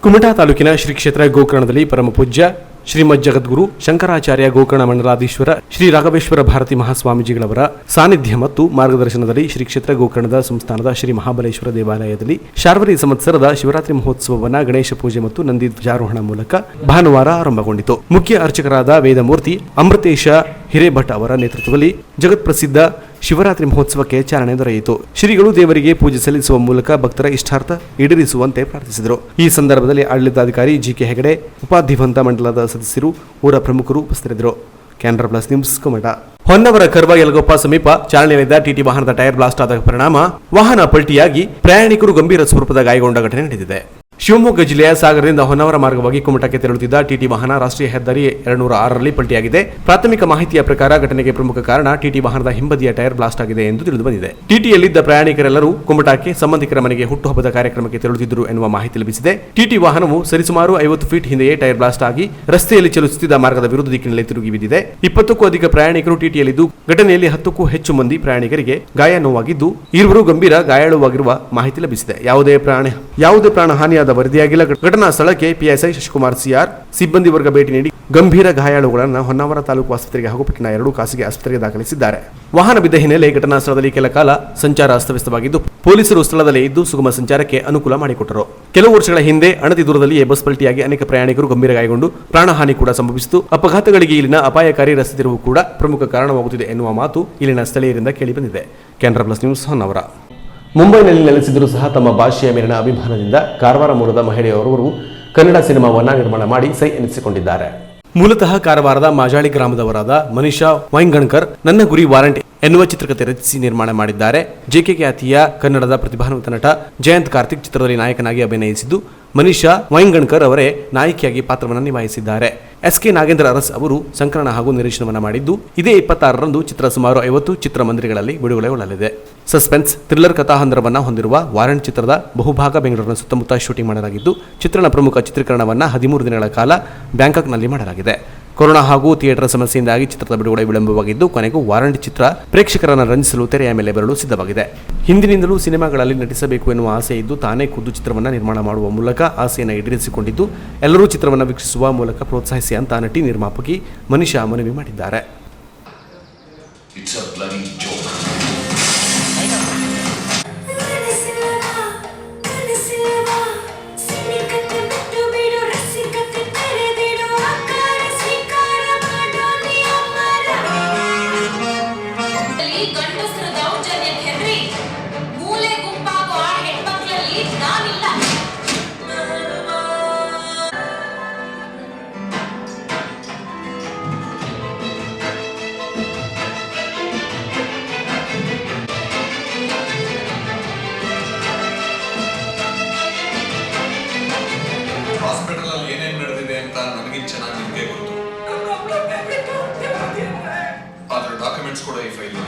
ಕುಮಟಾ ತಾಲೂಕಿನ ಶ್ರೀ ಕ್ಷೇತ್ರ ಗೋಕರ್ಣದಲ್ಲಿ ಪರಮಪೂಜ್ಯ ಶ್ರೀಮದ್ ಜಗದ್ಗುರು ಶಂಕರಾಚಾರ್ಯ ಗೋಕರ್ಣ ಮಂಡಲಾಧೀಶ್ವರ ಶ್ರೀ ರಾಘವೇಶ್ವರ ಭಾರತಿ ಮಹಾಸ್ವಾಮೀಜಿಗಳವರ ಸಾನ್ನಿಧ್ಯ ಮತ್ತು ಮಾರ್ಗದರ್ಶನದಲ್ಲಿ ಶ್ರೀ ಕ್ಷೇತ್ರ ಗೋಕರ್ಣದ ಸಂಸ್ಥಾನದ ಶ್ರೀ ಮಹಾಬಲೇಶ್ವರ ದೇವಾಲಯದಲ್ಲಿ ಶಾರ್ವರಿ ಸಂವತ್ಸರದ ಶಿವರಾತ್ರಿ ಮಹೋತ್ಸವವನ್ನು ಗಣೇಶ ಪೂಜೆ ಮತ್ತು ನಂದಿ ಧ್ವಜಾರೋಹಣ ಮೂಲಕ ಭಾನುವಾರ ಆರಂಭಗೊಂಡಿತು. ಮುಖ್ಯ ಅರ್ಚಕರಾದ ವೇದಮೂರ್ತಿ ಅಮೃತೇಶ ಹಿರೇಭಟ್ ಅವರ ನೇತೃತ್ವದಲ್ಲಿ ಜಗತ್ಪ್ರಸಿದ್ಧ ಶಿವರಾತ್ರಿ ಮಹೋತ್ಸವಕ್ಕೆ ಚಾಲನೆ ದೊರೆಯಿತು. ಶ್ರೀಗಳು ದೇವರಿಗೆ ಪೂಜೆ ಸಲ್ಲಿಸುವ ಮೂಲಕ ಭಕ್ತರ ಇಷ್ಟಾರ್ಥ ಈಡೇರಿಸುವಂತೆ ಪ್ರಾರ್ಥಿಸಿದರು. ಈ ಸಂದರ್ಭದಲ್ಲಿ ಆಡಳಿತಾಧಿಕಾರಿ GK ಹೆಗಡೆ, ಉಪಾಧಿವಂತ ಮಂಡಲದ ಸದಸ್ಯರು, ಊರ ಪ್ರಮುಖರು ಉಪಸ್ಥಿತರಿದ್ದರು. Canara plus news, Kumta. ಹೊನ್ನವರ ಕರ್ವ ಯಲಗೊಪ್ಪ ಸಮೀಪ ಚಾಲನೆಯಲ್ಲಿದ್ದ ಟಿಟಿ ವಾಹನದ ಟೈರ್ ಬ್ಲಾಸ್ಟ್ ಆದ ಪರಿಣಾಮ ವಾಹನ ಪಲ್ಟಿಯಾಗಿ ಪ್ರಯಾಣಿಕರು ಗಂಭೀರ ಸ್ವರೂಪದ ಗಾಯಗೊಂಡ ಘಟನೆ ನಡೆದಿದೆ. ಶಿವಮೊಗ್ಗ ಜಿಲ್ಲೆಯ ಸಾಗರದಿಂದ ಹೊನ್ನಾವರ ಮಾರ್ಗವಾಗಿ ಕುಮಟಕ್ಕೆ ತೆರಳುತ್ತಿದ್ದ ಟಿಟಿ ವಾಹನ ರಾಷ್ಟ್ರೀಯ ಹೆದ್ದಾರಿ 206ರಲ್ಲಿ ಪಲ್ಟಿಯಾಗಿದೆ. ಪ್ರಾಥಮಿಕ ಮಾಹಿತಿಯ ಪ್ರಕಾರ ಘಟನೆಗೆ ಪ್ರಮುಖ ಕಾರಣ ಟಿಟಿ ವಾಹನದ ಹಿಂಬದಿಯ ಟೈರ್ ಬ್ಲಾಸ್ಟ್ ಆಗಿದೆ ಎಂದು ತಿಳಿದುಬಂದಿದೆ. ಟಿಟಿಯಲ್ಲಿದ್ದ ಪ್ರಯಾಣಿಕರೆಲ್ಲರೂ ಕುಮಟಕ್ಕೆ ಸಂಬಂಧಿಕರ ಮನೆಗೆ ಹುಟ್ಟುಹಬ್ಬದ ಕಾರ್ಯಕ್ರಮಕ್ಕೆ ತೆರಳುತ್ತಿದ್ದರು ಎನ್ನುವ ಮಾಹಿತಿ ಲಭಿಸಿದೆ. ಟಿಟಿ ವಾಹನವು ಸರಿಸುಮಾರು 50 ಫೀಟ್ ಹಿಂದೆಯೇ ಟೈರ್ ಬ್ಲಾಸ್ಟ್ ಆಗಿ ರಸ್ತೆಯಲ್ಲಿ ಚಲಿಸುತ್ತಿದ್ದ ಮಾರ್ಗದ ವಿರುದ್ಧ ದಿಕ್ಕಿನಲ್ಲಿ ತಿರುಗಿ ಬಿದ್ದಿದೆ. 20ಕ್ಕೂ ಅಧಿಕ ಪ್ರಯಾಣಿಕರು ಟಿಟಿಯಲ್ಲಿದ್ದು ಘಟನೆಯಲ್ಲಿ 10ಕ್ಕೂ ಹೆಚ್ಚು ಮಂದಿ ಪ್ರಯಾಣಿಕರಿಗೆ ಗಾಯ ನೋವಾಗಿದ್ದು, ಇರುವರು ಗಂಭೀರ ಗಾಯಾಳುವಾಗಿರುವ ಮಾಹಿತಿ ಲಭಿಸಿದೆ. ಯಾವುದೇ ಪ್ರಾಣ ಹಾನಿಯಾದ ವರದಿಯಾಗಿಲ್ಲ. ಘಟನಾ ಸ್ಥಳಕ್ಕೆ PSI ಶಶಿಕುಮಾರ್ CR ಸಿಬ್ಬಂದಿ ವರ್ಗ ಭೇಟಿ ನೀಡಿ ಗಂಭೀರ ಗಾಯಾಳುಗಳನ್ನು ಹೊನ್ನಾವರ ತಾಲೂಕು ಆಸ್ಪತ್ರೆಗೆ ಹಾಗೂ ಪಟ್ಟಣ 2 ಖಾಸಗಿ ಆಸ್ಪತ್ರೆಗೆ ದಾಖಲಿಸಿದ್ದಾರೆ. ವಾಹನ ಬಿದ್ದ ಹಿನ್ನೆಲೆ ಘಟನಾ ಸ್ಥಳದಲ್ಲಿ ಕೆಲ ಕಾಲ ಸಂಚಾರ ಅಸ್ತವ್ಯಸ್ತವಾಗಿದ್ದು, ಪೊಲೀಸರು ಸ್ಥಳದಲ್ಲೇ ಇದ್ದು ಸುಗಮ ಸಂಚಾರಕ್ಕೆ ಅನುಕೂಲ ಮಾಡಿಕೊಟ್ಟರು. ಕೆಲವು ವರ್ಷಗಳ ಹಿಂದೆ ಅಣತಿ ದೂರದಲ್ಲಿಯೇ ಬಸ್ ಪಲ್ಟಿಯಾಗಿ ಅನೇಕ ಪ್ರಯಾಣಿಕರು ಗಂಭೀರ ಗಾಯಗೊಂಡು ಪ್ರಾಣಹಾನಿ ಕೂಡ ಸಂಭವಿಸಿತು. ಅಪಘಾತಗಳಿಗೆ ಇಲ್ಲಿನ ಅಪಾಯಕಾರಿ ರಸ್ತೆ ತಿರುವು ಕೂಡ ಪ್ರಮುಖ ಕಾರಣವಾಗುತ್ತಿದೆ ಎನ್ನುವ ಮಾತು ಇಲ್ಲಿನ ಸ್ಥಳೀಯರಿಂದ ಕೇಳಿಬಂದಿದೆ. Canara plus news, Honnavar. ಮುಂಬೈನಲ್ಲಿ ನೆಲೆಸಿದರೂ ಸಹ ತಮ್ಮ ಭಾಷೆಯ ಮೇಲಿನ ಅಭಿಮಾನದಿಂದ ಕಾರವಾರ ಮೂಲದ ಮಹಿಳೆಯರವರು ಕನ್ನಡ ಸಿನಿಮಾವನ್ನ ನಿರ್ಮಾಣ ಮಾಡಿ ಸೈ ಎನಿಸಿಕೊಂಡಿದ್ದಾರೆ. ಮೂಲತಃ ಕಾರವಾರದ ಮಾಜಾಳಿ ಗ್ರಾಮದವರಾದ ಮನಿಷಾ ವೈಂಗಣ್ಕರ್ ನನ್ನ ಗುರಿ ವಾರಂಟ್ ಎನ್ನುವ ಚಿತ್ರಕಥೆ ರಚಿಸಿ ನಿರ್ಮಾಣ ಮಾಡಿದ್ದಾರೆ. JK ಖ್ಯಾತಿಯ ಕನ್ನಡದ ಪ್ರತಿಭಾನ್ವಿತ ನಟ ಜಯಂತ್ ಕಾರ್ತಿಕ್ ಚಿತ್ರದಲ್ಲಿ ನಾಯಕನಾಗಿ ಅಭಿನಯಿಸಿದ್ದು, ಮನಿಷಾ ವೈಂಗಣ್ಕರ್ ಅವರೇ ನಾಯಕಿಯಾಗಿ ಪಾತ್ರವನ್ನು ನಿಭಾಯಿಸಿದ್ದಾರೆ. SK ನಾಗೇಂದ್ರ ಅರಸ್ ಅವರು ಸಂಕಲನ ಹಾಗೂ ನಿರ್ದೇಶನವನ್ನು ಮಾಡಿದ್ದು ಇದೇ 26ರಂದು ಚಿತ್ರ ಸುಮಾರು 50 ಚಿತ್ರಮಂದಿರಗಳಲ್ಲಿ ಬಿಡುಗಡೆಗೊಳ್ಳಲಿದೆ. ಸಸ್ಪೆನ್ಸ್ ಥ್ರಿಲ್ಲರ್ ಕಥಾಹಂದರವನ್ನು ಹೊಂದಿರುವ ವಾರಂಟ್ ಚಿತ್ರದ ಬಹುಭಾಗ ಬೆಂಗಳೂರಿನ ಸುತ್ತಮುತ್ತ ಶೂಟಿಂಗ್ ಮಾಡಲಾಗಿದ್ದು ಚಿತ್ರಣ ಪ್ರಮುಖ ಚಿತ್ರೀಕರಣವನ್ನು 13 ದಿನಗಳ ಕಾಲ ಬ್ಯಾಂಕಾಕ್ನಲ್ಲಿ ಮಾಡಲಾಗಿದೆ. ಕೊರೋನಾ ಹಾಗೂ ಥಿಯೇಟರ್ ಸಮಸ್ಯೆಯಿಂದಾಗಿ ಚಿತ್ರದ ಬಿಡುಗಡೆ ವಿಳಂಬವಾಗಿದ್ದು ಕೊನೆಗೂ ವಾರಂಟ್ ಚಿತ್ರ ಪ್ರೇಕ್ಷಕರನ್ನು ರಂಜಿಸಲು ತೆರೆಯ ಮೇಲೆ ಬರಲು ಸಿದ್ಧವಾಗಿದೆ. ಹಿಂದಿನಿಂದಲೂ ಸಿನಿಮಾಗಳಲ್ಲಿ ನಟಿಸಬೇಕು ಎನ್ನುವ ಆಸೆ ಇದ್ದು ತಾನೇ ಖುದ್ದು ಚಿತ್ರವನ್ನು ನಿರ್ಮಾಣ ಮಾಡುವ ಮೂಲಕ ಆಸೆಯನ್ನು ಈಡೇರಿಸಿಕೊಂಡಿದ್ದು ಎಲ್ಲರೂ ಚಿತ್ರವನ್ನು ವೀಕ್ಷಿಸುವ ಮೂಲಕ ಪ್ರೋತ್ಸಾಹಿಸಿ ಅಂತ ನಟಿ ನಿರ್ಮಾಪಕಿ ಮನಿಷಾ ಮನವಿ ಮಾಡಿದ್ದಾರೆ. It's a bloody joke. ಗಂಡಸರ ದೌರ್ಜನ್ಯಕ್ಕೆ ಹೆದರಿ ಮೂಲೆ ಗುಂಪಾಗುವ ಹೆಣ್ಮಕ್ಳಲ್ಲಿ ನಾನಿಲ್ಲ. ಹಾಸ್ಪಿಟಲ್ ಅಲ್ಲಿ ಏನೇನು ನಡೆದಿದೆ ಅಂತ ನನಗೆ ಚೆನ್ನಾಗಿ ನಿಮಗೆ ಗೊತ್ತು. ಅದರ ಡಾಕ್ಯುಮೆಂಟ್ಸ್ ಕೂಡ ಈ ಫೈಲ್ ಇದೆ.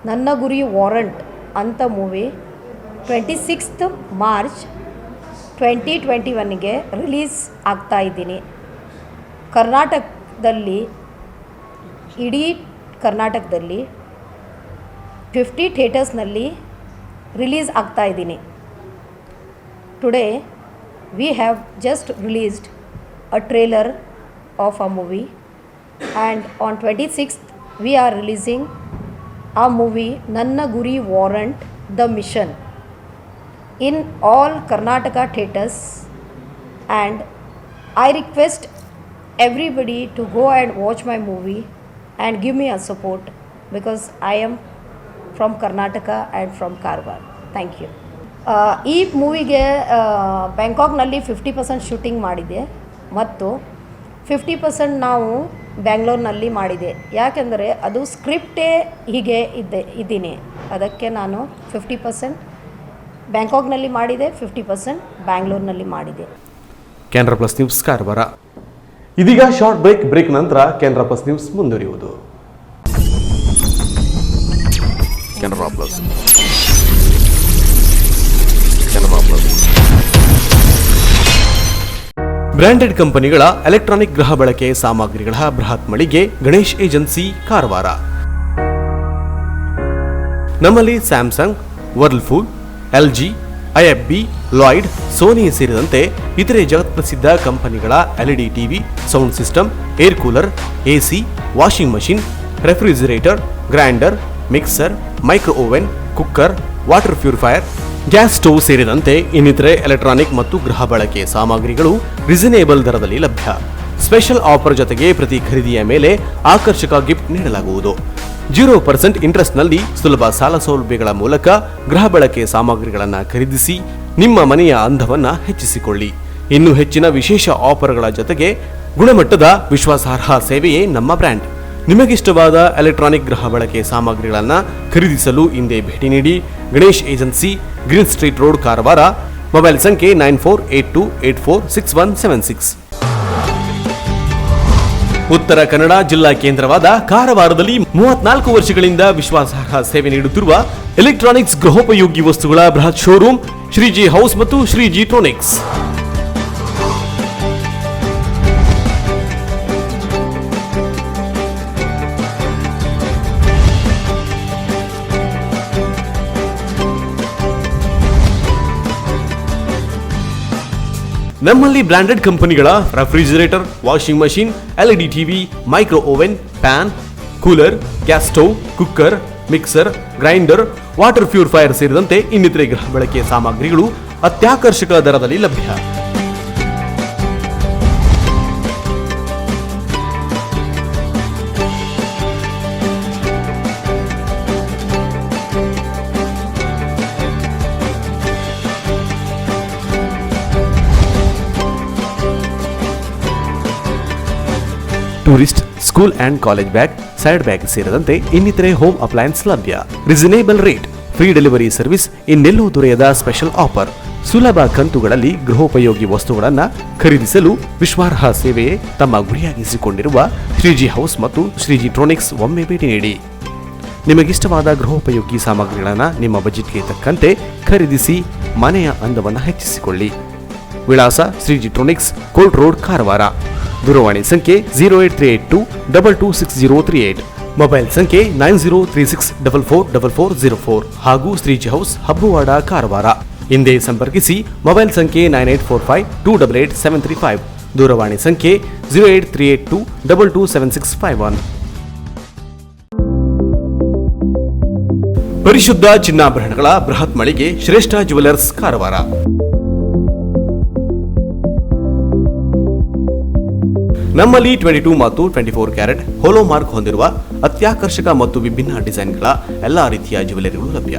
ನನ್ನ ಗುರಿ ವಾರಂಟ್ ಅಂತ ಮೂವಿ 26th ಮಾರ್ಚ್ 2021ಗೆ ರಿಲೀಸ್ ಆಗ್ತಾ ಇದ್ದೀನಿ. ಇಡೀ ಕರ್ನಾಟಕದಲ್ಲಿ 50 ಥಿಯೇಟರ್ಸ್ನಲ್ಲಿ ರಿಲೀಸ್ ಆಗ್ತಾ ಇದ್ದೀನಿ. Today we have just released a trailer of a movie and on 26th we are releasing a movie Nanna Guri warrant the mission in all Karnataka theatres and I request everybody to go and watch my movie and give me a support because I am from Karnataka and from Karwar. Thank you. ಈ ಮೂವಿಗೆ ಬ್ಯಾಂಕಾಕ್ನಲ್ಲಿ 50% shooting ಮಾಡಿದೆ ಮತ್ತು 50% ನಾವು ಬ್ಯಾಂಗ್ಳೂರ್ನಲ್ಲಿ ಮಾಡಿದೆ. ಯಾಕೆಂದರೆ ಅದು ಸ್ಕ್ರಿಪ್ಟೇ ಹೀಗೆ ಇದ್ದೀನಿ, ಅದಕ್ಕೆ ನಾನು 50% ಬ್ಯಾಂಕಾಕ್ನಲ್ಲಿ ಮಾಡಿದೆ, 50% ಬ್ಯಾಂಗ್ಳೂರ್ನಲ್ಲಿ ಮಾಡಿದೆ. Canara plus news Karwar. ಇದೀಗ ಶಾರ್ಟ್ ಬ್ರೇಕ್ ನಂತರ ಕೆನರಾ ಪ್ಲಸ್ ನ್ಯೂಸ್ ಮುಂದುವರಿಯುವುದು. ಕೆನರಾ ಪ್ಲಸ್ ಬ್ರಾಂಡೆಡ್ ಕಂಪನಿಗಳ ಎಲೆಕ್ಟ್ರಾನಿಕ್ ಗೃಹ ಬಳಕೆ ಸಾಮಗ್ರಿಗಳ ಬೃಹತ್ ಮಳಿಗೆ ಗಣೇಶ್ ಏಜೆನ್ಸಿ ಕಾರವಾರ. ನಮ್ಮಲ್ಲಿ Samsung, Whirlpool, LG, IFB, Lloyd, Sony ಸೇರಿದಂತೆ ಇತರೆ ಜಗತ್ಪ್ರಸಿದ್ಧ ಕಂಪನಿಗಳ LED TV, sound system, air cooler, AC, washing machine, refrigerator, grinder, mixer, micro oven, cooker, water purifier, gas stove ಸೇರಿದಂತೆ ಇನ್ನಿತರೆ ಎಲೆಕ್ಟ್ರಾನಿಕ್ ಮತ್ತು ಗೃಹ ಬಳಕೆ ಸಾಮಗ್ರಿಗಳು ರೀಸನೇಬಲ್ ದರದಲ್ಲಿ ಲಭ್ಯ. ಸ್ಪೆಷಲ್ ಆಫರ್ ಜೊತೆಗೆ ಪ್ರತಿ ಖರೀದಿಯ ಮೇಲೆ ಆಕರ್ಷಕ ಗಿಫ್ಟ್ ನೀಡಲಾಗುವುದು. 0% ಇಂಟ್ರೆಸ್ಟ್ನಲ್ಲಿ ಸುಲಭ ಸಾಲ ಸೌಲಭ್ಯಗಳ ಮೂಲಕ ಗೃಹ ಬಳಕೆ ಸಾಮಗ್ರಿಗಳನ್ನು ಖರೀದಿಸಿ ನಿಮ್ಮ ಮನೆಯ ಅಂದವನ್ನು ಹೆಚ್ಚಿಸಿಕೊಳ್ಳಿ. ಇನ್ನು ಹೆಚ್ಚಿನ ವಿಶೇಷ ಆಫರ್ಗಳ ಜೊತೆಗೆ ಗುಣಮಟ್ಟದ ವಿಶ್ವಾಸಾರ್ಹ ಸೇವೆಯೇ ನಮ್ಮ ಬ್ರ್ಯಾಂಡ್. ನಿಮಗಿಷ್ಟವಾದ ಎಲೆಕ್ಟ್ರಾನಿಕ್ ಗೃಹ ಬಳಕೆ ಸಾಮಗ್ರಿಗಳನ್ನು ಖರೀದಿಸಲು ಹಿಂದೆ ಭೇಟಿ ನೀಡಿ. Ganesh agency, green street road, Karwar. Mobile ಸಂಖ್ಯೆ 9482846176. ಉತ್ತರ ಕನ್ನಡ ಜಿಲ್ಲಾ ಕೇಂದ್ರವಾದ ಕಾರವಾರದಲ್ಲಿ 34 ವರ್ಷಗಳಿಂದ ವಿಶ್ವಾಸಾರ್ಹ ಸೇವೆ ನೀಡುತ್ತಿರುವ ಎಲೆಕ್ಟ್ರಾನಿಕ್ಸ್ ಗೃಹೋಪಯೋಗಿ ವಸ್ತುಗಳ ಬೃಹತ್ ಶೋರೂಮ್ ಶ್ರೀಜಿ ಹೌಸ್ ಮತ್ತು ಶ್ರೀಜಿ ಟ್ರೋನಿಕ್ಸ್. ನಮ್ಮಲ್ಲಿ ಬ್ರಾಂಡೆಡ್ ಕಂಪನಿಗಳ refrigerator, washing machine, LED TV, micro oven, fan, cooler, gas stove, cooker, mixer, grinder, water purifier ಸೇರಿದಂತೆ ಇನ್ನಿತರೆ ಗೃಹ ಬಳಕೆ ಸಾಮಗ್ರಿಗಳು ಅತ್ಯಾಕರ್ಷಕ ದರದಲ್ಲಿ ಲಭ್ಯ. Tourist, school and college bag, side bag ಸೇರಿದಂತೆ ಇನ್ನಿತರೆ ಹೋಮ್ ಅಪ್ಲಯನ್ಸ್ ಲಭ್ಯ. Reasonable rate, free delivery service ಇನ್ನೆಲ್ಲೂ ದೊರೆಯದ ಸ್ಪೆಷಲ್ ಆಫರ್. ಸುಲಭ ಕಂತುಗಳಲ್ಲಿ ಗೃಹೋಪಯೋಗಿ ವಸ್ತುಗಳನ್ನು ಖರೀದಿಸಲು ವಿಶ್ವಾರ್ಹ ಸೇವೆಯೇ ತಮ್ಮ ಗುರಿಯಾಗಿಸಿಕೊಂಡಿರುವ ಶ್ರೀಜಿ ಹೌಸ್ ಮತ್ತು ಶ್ರೀಜಿ ಟ್ರೋನಿಕ್ಸ್ ಒಮ್ಮೆ ಭೇಟಿ ನೀಡಿ. ನಿಮಗಿಷ್ಟವಾದ ಗೃಹೋಪಯೋಗಿ ಸಾಮಗ್ರಿಗಳನ್ನು ನಿಮ್ಮ ಬಜೆಟ್ಗೆ ತಕ್ಕಂತೆ ಖರೀದಿಸಿ ಮನೆಯ ಅಂದವನ್ನು ಹೆಚ್ಚಿಸಿಕೊಳ್ಳಿ. ವಿಳಾಸ ಶ್ರೀಜಿ ಟ್ರೋನಿಕ್ಸ್, ಕೋಲ್ಟ್ ರೋಡ್, ಕಾರವಾರ. ದೂರವಾಣಿ ಸಂಖ್ಯೆ 08382 226038, ಮೊಬೈಲ್ ಸಂಖ್ಯೆ 9036444404 ಹಾಗೂ ಶ್ರೀಜಿ ಹೌಸ್, ಹಬ್ಬುವಾಡ, ಕಾರವಾರ. ಹಿಂದೆ ಸಂಪರ್ಕಿಸಿ. ಮೊಬೈಲ್ ಸಂಖ್ಯೆ 9845288735, ದೂರವಾಣಿ ಸಂಖ್ಯೆ 08382 227651. ಪರಿಶುದ್ಧ ಚಿನ್ನಾಭರಣಗಳ ಬೃಹತ್ ಮಳಿಗೆ ಶ್ರೇಷ್ಠ ಜುವೆಲರ್ಸ್, ಕಾರವಾರ. ನಮ್ಮಲ್ಲಿ 22 ಮತ್ತು 24 ಕ್ಯಾರೆಟ್ ಹೋಲೋ ಮಾರ್ಕ್ ಹೊಂದಿರುವ ಅತ್ಯಾಕರ್ಷಕ ಮತ್ತು ವಿಭಿನ್ನ ಡಿಸೈನ್ಗಳ ಎಲ್ಲಾ ರೀತಿಯ ಜ್ಯುವೆಲರಿಗಳು ಲಭ್ಯ.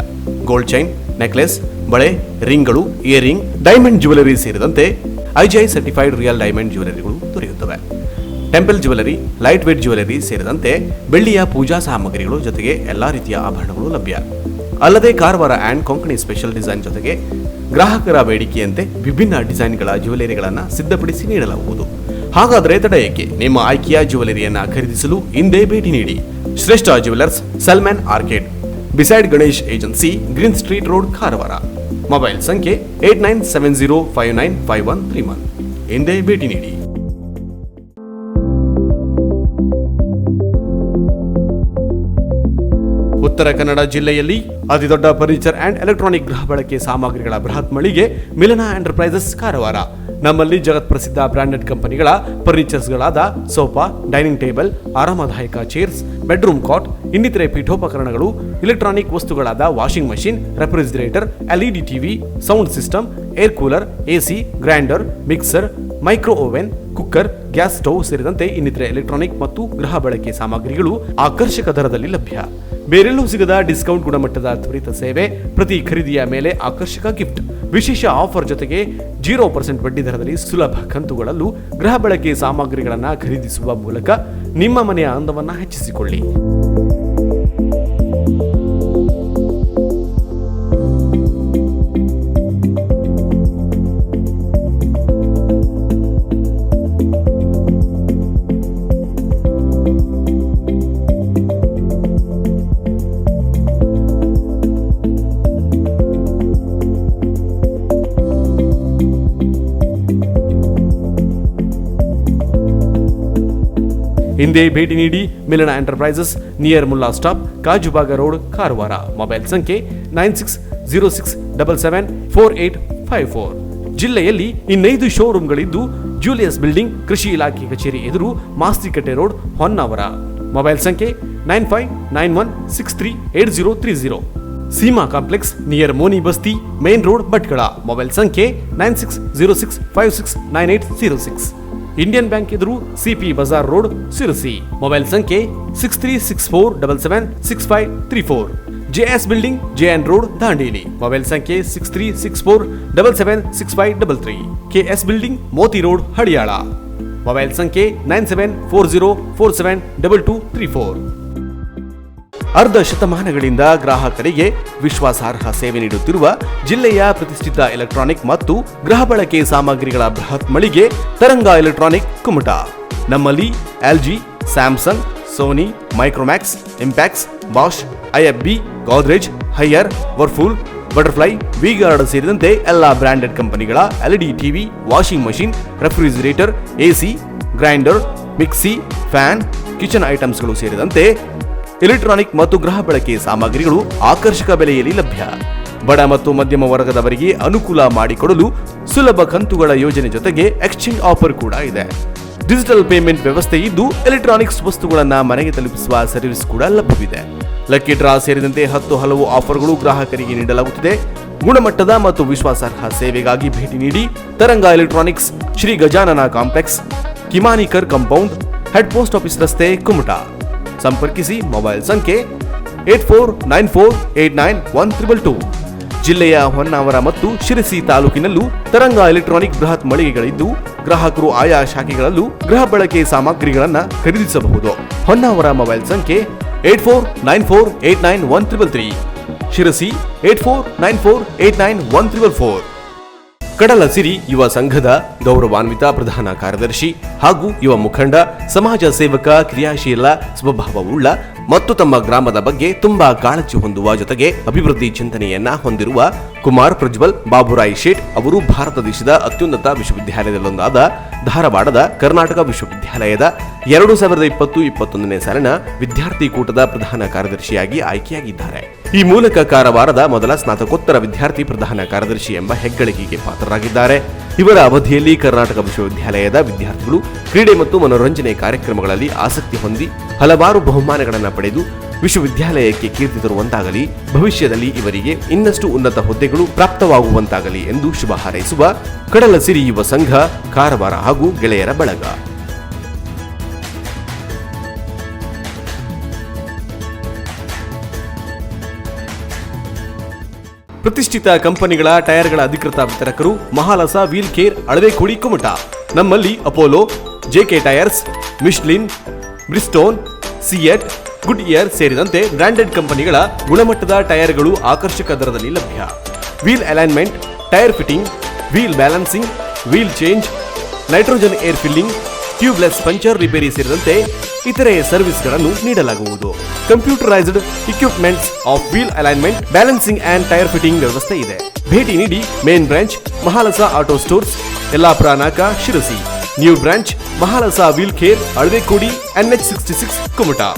ಗೋಲ್ಡ್ ಚೈನ್, ನೆಕ್ಲೆಸ್, ಬಳೆ, ರಿಂಗ್ಗಳು, ಇಯರಿಂಗ್, ಡೈಮಂಡ್ ಜ್ಯುವೆಲರಿ ಸೇರಿದಂತೆ IGI ಸರ್ಟಿಫೈಡ್ ರಿಯಲ್ ಡೈಮಂಡ್ ಜ್ಯುವೆಲರಿಗಳು ದೊರೆಯುತ್ತವೆ. Temple jewellery, light weight jewellery ಸೇರಿದಂತೆ ಬೆಳ್ಳಿಯ ಪೂಜಾ ಸಾಮಗ್ರಿಗಳು ಜೊತೆಗೆ ಎಲ್ಲಾ ರೀತಿಯ ಆಭರಣಗಳು ಲಭ್ಯ. ಅಲ್ಲದೆ Karwar and Konkani special design ಜೊತೆಗೆ ಗ್ರಾಹಕರ ಬೇಡಿಕೆಯಂತೆ ವಿಭಿನ್ನ ಡಿಸೈನ್ಗಳ ಜ್ಯುವೆಲರಿಗಳನ್ನು ಸಿದ್ಧಪಡಿಸಿ ನೀಡಲಾಗುವುದು. ಹಾಗಾದರೆ ತಡ ಏಕೆ? ನಿಮ್ಮ ಆಯ್ಕೆಯ ಜ್ಯುವೆಲರಿಯನ್ನು ಖರೀದಿಸಲು ಹಿಂದೆ ಭೇಟಿ ನೀಡಿ. ಶ್ರೇಷ್ಠ jewellers, Salman arcade, beside Ganesh agency, green street road, Karwar. Mobile ಸಂಖ್ಯೆ 8970595131. ಹಿಂದೆ ಭೇಟಿ ನೀಡಿ. ಉತ್ತರ ಕನ್ನಡ ಜಿಲ್ಲೆಯಲ್ಲಿ ಅತಿದೊಡ್ಡ ಫರ್ನಿಚರ್ ಅಂಡ್ ಎಲೆಕ್ಟ್ರಾನಿಕ್ ಗೃಹ ಬಳಕೆ ಸಾಮಗ್ರಿಗಳ ಬೃಹತ್ ಮಳಿಗೆ ಮಿಲನ ಎಂಟರ್ಪ್ರೈಸಸ್, ಕಾರವಾರ. ನಮ್ಮಲ್ಲಿ ಜಗತ್ ಪ್ರಸಿದ್ಧ ಬ್ರಾಂಡೆಡ್ ಕಂಪನಿಗಳ ಫರ್ನಿಚರ್ಸ್ಗಳಾದ ಸೋಫಾ, ಡೈನಿಂಗ್ ಟೇಬಲ್, ಆರಾಮದಾಯಕ ಚೇರ್ಸ್, ಬೆಡ್ರೂಮ್ ಕಾಟ್, ಇನ್ನಿತರೆ ಪೀಠೋಪಕರಣಗಳು, ಇಲೆಕ್ಟ್ರಾನಿಕ್ ವಸ್ತುಗಳಾದ washing machine, refrigerator, LED TV, sound system, air cooler, AC, grinder, mixer, micro oven, cooker, gas stove ಸೇರಿದಂತೆ ಇನ್ನಿತರೆ ಎಲೆಕ್ಟ್ರಾನಿಕ್ ಮತ್ತು ಗೃಹ ಬಳಕೆ ಸಾಮಗ್ರಿಗಳು ಆಕರ್ಷಕ ದರದಲ್ಲಿ ಲಭ್ಯ. ಬೇರೆಲ್ಲೂ ಸಿಗದ ಡಿಸ್ಕೌಂಟ್ ಗುಣಮಟ್ಟದ ತ್ವರಿತ ಸೇವೆ, ಪ್ರತಿ ಖರೀದಿಯ ಮೇಲೆ ಆಕರ್ಷಕ ಗಿಫ್ಟ್, ವಿಶೇಷ ಆಫರ್ ಜೊತೆಗೆ 0% ಬಡ್ಡಿ ದರದಲ್ಲಿ ಸುಲಭ ಕಂತುಗಳಲ್ಲೂ ಗೃಹ ಬಳಕೆ ಸಾಮಗ್ರಿಗಳನ್ನು ಖರೀದಿಸುವ ಮೂಲಕ ನಿಮ್ಮ ಮನೆಯ ಅಂದವನ್ನು ಹೆಚ್ಚಿಸಿಕೊಳ್ಳಿ. ಹಿಂದೆ ಭೇಟಿ ನೀಡಿ. ಮಿಲನ enterprises, near Mulla stop, Kajubag road, Karwar. Mobile ಸಂಖ್ಯೆ 9606774854. ಜಿಲ್ಲೆಯಲ್ಲಿ 5 ಶೋರೂಮ್ಗಳಿದ್ದು ಜೂಲಿಯಸ್ ಬಿಲ್ಡಿಂಗ್, ಕೃಷಿ ಇಲಾಖೆ ಕಚೇರಿ ಎದುರು, ಮಾಸ್ತಿಕಟ್ಟೆ ರೋಡ್, ಹೊನ್ನಾವರ. ಮೊಬೈಲ್ ಸಂಖ್ಯೆ 9591638030. ಸೀಮಾ ಕಾಂಪ್ಲೆಕ್ಸ್, ನಿಯರ್ ಮೋನಿ ಬಸ್ತಿ, ಮೇನ್ ರೋಡ್, ಭಟ್ಕಳ. ಮೊಬೈಲ್ ಸಂಖ್ಯೆ 9606569806. ಇಂಡಿಯನ್ ಬ್ಯಾಂಕ್ ಎದುರು, CP Bazaar road, Sirsi. Mobile ಸಂಖ್ಯೆ 6364776534. JS building, JN road, Dandeli. Mobile ಸಂಖ್ಯೆ 6364776533. KS building, Moti road, Haliyal. Mobile ಸಂಖ್ಯೆ 9740472234. ಅರ್ಧ ಶತಮಾನಗಳಿಂದ ಗ್ರಾಹಕರಿಗೆ ವಿಶ್ವಾಸಾರ್ಹ ಸೇವೆ ನೀಡುತ್ತಿರುವ ಜಿಲ್ಲೆಯ ಪ್ರತಿಷ್ಠಿತ ಎಲೆಕ್ಟ್ರಾನಿಕ್ ಮತ್ತು ಗೃಹ ಬಳಕೆ ಸಾಮಗ್ರಿಗಳ ಬೃಹತ್ ಮಳಿಗೆ ತರಂಗ ಎಲೆಕ್ಟ್ರಾನಿಕ್, ಕುಮಟಾ. ನಮ್ಮಲ್ಲಿ LG, Samsung, Sony, Micromax, Impex, Bosch, IFB, Godrej, Haier, Whirlpool, Butterfly, V Guard ಸೇರಿದಂತೆ ಎಲ್ಲಾ ಬ್ರಾಂಡೆಡ್ ಕಂಪನಿಗಳ LED TV, washing machine, refrigerator, AC, grinder, mixie, fan, kitchen ಐಟಮ್ಸ್ಗಳು ಸೇರಿದಂತೆ ಎಲೆಕ್ಟ್ರಾನಿಕ್ ಮತ್ತು ಗೃಹ ಬಳಕೆ ಸಾಮಗ್ರಿಗಳು ಆಕರ್ಷಕ ಬೆಲೆಯಲ್ಲಿ ಲಭ್ಯ. ಬಡ ಮತ್ತು ಮಧ್ಯಮ ವರ್ಗದವರಿಗೆ ಅನುಕೂಲ ಮಾಡಿಕೊಡಲು ಸುಲಭ ಕಂತುಗಳ ಯೋಜನೆ ಜೊತೆಗೆ ಎಕ್ಸ್ಚೇಂಜ್ ಆಫರ್ ಕೂಡ ಇದೆ. ಡಿಜಿಟಲ್ ಪೇಮೆಂಟ್ ವ್ಯವಸ್ಥೆ ಇದ್ದು ಎಲೆಕ್ಟ್ರಾನಿಕ್ಸ್ ವಸ್ತುಗಳನ್ನು ಮನೆಗೆ ತಲುಪಿಸುವ ಸರ್ವಿಸ್ ಕೂಡ ಲಭ್ಯವಿದೆ. ಲಕ್ಕಿ ಡ್ರಾ ಸೇರಿದಂತೆ 10 ಹಲವು ಆಫರ್ಗಳು ಗ್ರಾಹಕರಿಗೆ ನೀಡಲಾಗುತ್ತಿದೆ. ಗುಣಮಟ್ಟದ ಮತ್ತು ವಿಶ್ವಾಸಾರ್ಹ ಸೇವೆಗಾಗಿ ಭೇಟಿ ನೀಡಿ. Taranga electronics, Shri Gajanana complex, Kimanikar compound, head post office ರಸ್ತೆ, ಕುಮಟಾ. ಸಂಪರ್ಕಿಸಿ. ಮೊಬೈಲ್ ಸಂಖ್ಯೆ 8494891322. ಜಿಲ್ಲೆಯ ಹೊನ್ನಾವರ ಮತ್ತು ಶಿರಸಿ ತಾಲೂಕಿನಲ್ಲೂ ತರಂಗ ಎಲೆಕ್ಟ್ರಾನಿಕ್ ಬೃಹತ್ ಮಳಿಗೆಗಳಿದ್ದು ಗ್ರಾಹಕರು ಆಯಾ ಶಾಖೆಗಳಲ್ಲೂ ಗೃಹ ಬಳಕೆ ಸಾಮಗ್ರಿಗಳನ್ನು ಖರೀದಿಸಬಹುದು. ಹೊನ್ನಾವರ ಮೊಬೈಲ್ ಸಂಖ್ಯೆ 8494891333. ಶಿರಸಿ 8494891344. ಕಡಲ ಸಿರಿ ಯುವ ಸಂಘದ ಗೌರವಾನ್ವಿತ ಪ್ರಧಾನ ಕಾರ್ಯದರ್ಶಿ ಹಾಗೂ ಯುವ ಮುಖಂಡ, ಸಮಾಜ ಸೇವಕ, ಕ್ರಿಯಾಶೀಲ ಸ್ವಭಾವವುಳ್ಳ ಮತ್ತು ತಮ್ಮ ಗ್ರಾಮದ ಬಗ್ಗೆ ತುಂಬಾ ಕಾಳಜಿ ಹೊಂದುವ ಜೊತೆಗೆ ಅಭಿವೃದ್ಧಿ ಚಿಂತನೆಯನ್ನ ಹೊಂದಿರುವ ಕುಮಾರ್ ಪ್ರಜ್ವಲ್ ಬಾಬುರಾಯ್ ಶೇಟ್ ಅವರು ಭಾರತ ದೇಶದ ಅತ್ಯುನ್ನತ ವಿಶ್ವವಿದ್ಯಾಲಯದಲ್ಲೊಂದಾದ ಧಾರವಾಡದ ಕರ್ನಾಟಕ ವಿಶ್ವವಿದ್ಯಾಲಯದ 2020-21ನೇ ಸಾಲಿನ ವಿದ್ಯಾರ್ಥಿ ಕೂಟದ ಪ್ರಧಾನ ಕಾರ್ಯದರ್ಶಿಯಾಗಿ ಆಯ್ಕೆಯಾಗಿದ್ದಾರೆ. ಈ ಮೂಲಕ ಕಾರವಾರದ ಮೊದಲ ಸ್ನಾತಕೋತ್ತರ ವಿದ್ಯಾರ್ಥಿ ಪ್ರಧಾನ ಕಾರ್ಯದರ್ಶಿ ಎಂಬ ಹೆಗ್ಗಳಿಕೆಗೆ ಪಾತ್ರರಾಗಿದ್ದಾರೆ. ಇವರ ಅವಧಿಯಲ್ಲಿ ಕರ್ನಾಟಕ ವಿಶ್ವವಿದ್ಯಾಲಯದ ವಿದ್ಯಾರ್ಥಿಗಳು ಕ್ರೀಡೆ ಮತ್ತು ಮನೋರಂಜನೆ ಕಾರ್ಯಕ್ರಮಗಳಲ್ಲಿ ಆಸಕ್ತಿ ಹೊಂದಿ ಹಲವಾರು ಬಹುಮಾನಗಳನ್ನು ಪಡೆದು ವಿಶ್ವವಿದ್ಯಾಲಯಕ್ಕೆ ಕೀರ್ತಿ ತರುವಂತಾಗಲಿ, ಭವಿಷ್ಯದಲ್ಲಿ ಇವರಿಗೆ ಇನ್ನಷ್ಟು ಉನ್ನತ ಹುದ್ದೆಗಳು ಪ್ರಾಪ್ತವಾಗುವಂತಾಗಲಿ ಎಂದು ಶುಭ ಹಾರೈಸುವ ಕಡಲ ಸಿರಿ ಯುವ ಸಂಘ, ಕಾರವಾರ ಹಾಗೂ ಗೆಳೆಯರ ಬಳಗ. ಪ್ರತಿಷ್ಠಿತ ಕಂಪನಿಗಳ ಟೈರ್ಗಳ ಅಧಿಕೃತ ವಿತರಕರು ಮಹಾಲಸ ವೀಲ್ ಕೇರ್, ಅಳವೆಕೋಡಿ, ಕುಮಟಾ. ನಮ್ಮಲ್ಲಿ Apollo, JK tyres, Michelin, Bridgestone, Ceat, Goodyear ಸೇರಿದಂತೆ ಬ್ರಾಂಡೆಡ್ ಕಂಪನಿಗಳ ಗುಣಮಟ್ಟದ ಟೈರ್ಗಳು ಆಕರ್ಷಕ ದರದಲ್ಲಿ ಲಭ್ಯ. Wheel alignment, tyre fitting, wheel balancing, wheel change, nitrogen air filling, tubeless puncture repair ಸೇರಿದಂತೆ ಇತರೆ ಸರ್ವಿಸ್ಗಳನ್ನು ನೀಡಲಾಗುವುದು. Computerised equipments of wheel alignment, balancing and tyre fitting ವ್ಯವಸ್ಥೆ ಇದೆ. ಭೇಟಿ ನೀಡಿ. Main branch Mahalasa auto stores, Yellapur ನಾಕ, Sirsi. New branch Mahalasa wheel care, Alavekodi, NH66, Kumta.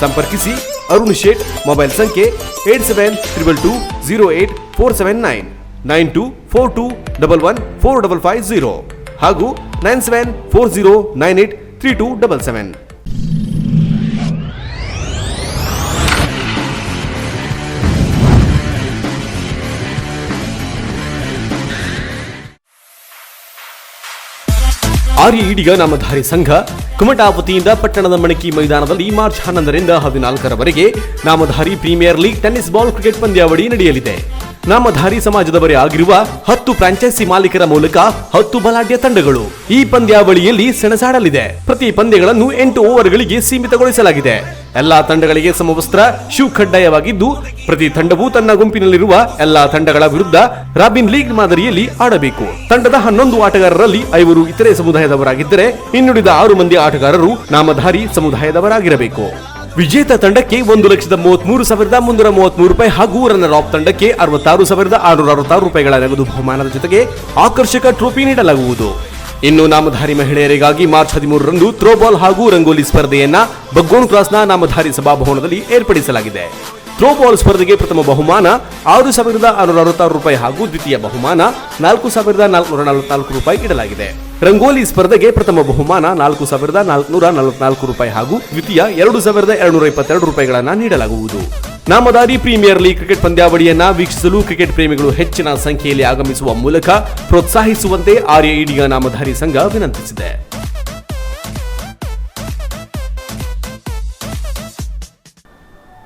ಸಂಪರ್ಕಿಸಿ ಅರುಣ್ ಶೇಟ್. ಮೊಬೈಲ್ ಸಂಖ್ಯೆ 8722208479 9242114550 ಹಾಗೂ 9740983277. ಆರ್ಯ ಈಡಿಗ ನಾಮಧಾರಿ ಸಂಘ ಕುಮಟಾ ವತಿಯಿಂದ ಪಟ್ಟಣದ ಮಣಕಿ ಮೈದಾನದಲ್ಲಿ ಮಾರ್ಚ್ 11ರಿಂದ 14ರವರೆಗೆ Namdhari premier league tennis ball cricket ಪಂದ್ಯಾವಳಿ ನಡೆಯಲಿದೆ. ನಾಮಧಾರಿ ಸಮಾಜದವರೇ ಆಗಿರುವ 10 ಫ್ರಾಂಚೈಸಿ ಮಾಲೀಕರ ಮೂಲಕ 10 ಬಲಾಢ್ಯ ತಂಡಗಳು ಈ ಪಂದ್ಯಾವಳಿಯಲ್ಲಿ ಸೆಣಸಾಡಲಿದೆ. ಪ್ರತಿ ಪಂದ್ಯಗಳನ್ನು 8 ಓವರ್ಗಳಿಗೆ ಸೀಮಿತಗೊಳಿಸಲಾಗಿದೆ. ಎಲ್ಲಾ ತಂಡಗಳಿಗೆ ಸಮವಸ್ತ್ರ, ಶೂ ಕಡ್ಡಾಯವಾಗಿದ್ದು ಪ್ರತಿ ತಂಡವು ತನ್ನ ಗುಂಪಿನಲ್ಲಿರುವ ಎಲ್ಲಾ ತಂಡಗಳ ವಿರುದ್ಧ ರಾಬಿನ್ ಲೀಗ್ ಮಾದರಿಯಲ್ಲಿ ಆಡಬೇಕು. ತಂಡದ 11 ಆಟಗಾರರಲ್ಲಿ 5 ಇತರೆ ಸಮುದಾಯದವರಾಗಿದ್ದರೆ ಇನ್ನುಳಿದ 6 ಮಂದಿ ಆಟಗಾರರು ನಾಮಧಾರಿ ಸಮುದಾಯದವರಾಗಿರಬೇಕು. ವಿಜೇತ ತಂಡಕ್ಕೆ 1,33,333 ರೂಪಾಯಿ ಹಾಗೂ ರನ್ನರ್ ಆಫ್ ತಂಡಕ್ಕೆ 66,666 ರೂಪಾಯಿಗಳ ನಗದು ಬಹುಮಾನದ ಜೊತೆಗೆ ಆಕರ್ಷಕ ಟ್ರೋಫಿ ನೀಡಲಾಗುವುದು. ಇನ್ನು ನಾಮಧಾರಿ ಮಹಿಳೆಯರಿಗಾಗಿ ಮಾರ್ಚ್ 13ರಂದು ಥ್ರೋಬಾಲ್ ಹಾಗೂ ರಂಗೋಲಿ ಸ್ಪರ್ಧೆಯನ್ನ ಬಗ್ಗೋಣ್ ಕ್ರಾಸ್ನ ನಾಮಧಾರಿ ಸಭಾಭವನದಲ್ಲಿ ಏರ್ಪಡಿಸಲಾಗಿದೆ. ಥ್ರೋಬಾಲ್ ಸ್ಪರ್ಧೆಗೆ ಪ್ರಥಮ ಬಹುಮಾನ 6,666 ರೂಪಾಯಿ ಹಾಗೂ ದ್ವಿತೀಯ ಬಹುಮಾನ 4,444 ರೂಪಾಯಿ ಇಡಲಾಗಿದೆ. ರಂಗೋಲಿ ಸ್ಪರ್ಧೆಗೆ ಪ್ರಥಮ ಬಹುಮಾನ 4,444 ರೂಪಾಯಿ ಹಾಗೂ ದ್ವಿತೀಯ 2,222 ರೂಪಾಯಿಗಳನ್ನು ನೀಡಲಾಗುವುದು. ನಾಮಧಾರಿ ಪ್ರೀಮಿಯರ್ ಲೀಗ್ ಕ್ರಿಕೆಟ್ ಪಂದ್ಯಾವಳಿಯನ್ನ ವೀಕ್ಷಿಸಲು ಕ್ರಿಕೆಟ್ ಪ್ರೇಮಿಗಳು ಹೆಚ್ಚಿನ ಸಂಖ್ಯೆಯಲ್ಲಿ ಆಗಮಿಸುವ ಮೂಲಕ ಪ್ರೋತ್ಸಾಹಿಸುವಂತೆ ಆರ್ಯ ಈಡಿಗ ನಾಮಧಾರಿ ಸಂಘ ವಿನಂತಿಸಿದೆ.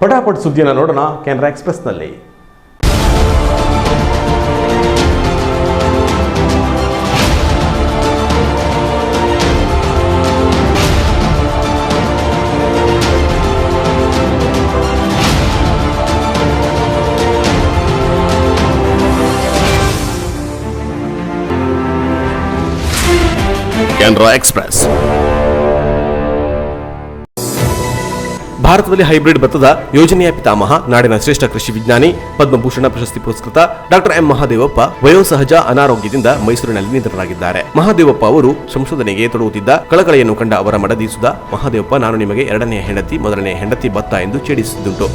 ಪಟಾಪಟ್ ಸುದ್ದಿಯನ್ನು ನೋಡೋಣ ಕೆನರಾ ಎಕ್ಸ್‌ಪ್ರೆಸ್‌ನಲ್ಲಿ. ಕೆನರಾ ಎಕ್ಸ್‌ಪ್ರೆಸ್. ಭಾರತದಲ್ಲಿ ಹೈಬ್ರಿಡ್ ಭತ್ತದ ಯೋಜನೆಯ ಪಿತಾಮಹ, ನಾಡಿನ ಶ್ರೇಷ್ಠ ಕೃಷಿ ವಿಜ್ಞಾನಿ, ಪದ್ಮಭೂಷಣ ಪ್ರಶಸ್ತಿ ಪುರಸ್ಕೃತ ಡಾಕ್ಟರ್ ಎಂ ಮಹಾದೇವಪ್ಪ ವಯೋಸಹಜ ಅನಾರೋಗ್ಯದಿಂದ ಮೈಸೂರಿನಲ್ಲಿ ನಿಧನರಾಗಿದ್ದಾರೆ. ಮಹಾದೇವಪ್ಪ ಅವರು ಸಂಶೋಧನೆಗೆ ತೊಡಗುತ್ತಿದ್ದ ಕಳಕಳೆಯನ್ನು ಕಂಡ ಅವರ ಮಡದಿ ಸುಧಾ, ಮಹಾದೇವಪ್ಪ, ನಾನು ನಿಮಗೆ 2ನೇ ಹೆಂಡತಿ, 1ನೇ ಹೆಂಡತಿ ಭತ್ತ ಎಂದು ಛೇಡಿಸಿದ್ದುಂಟು.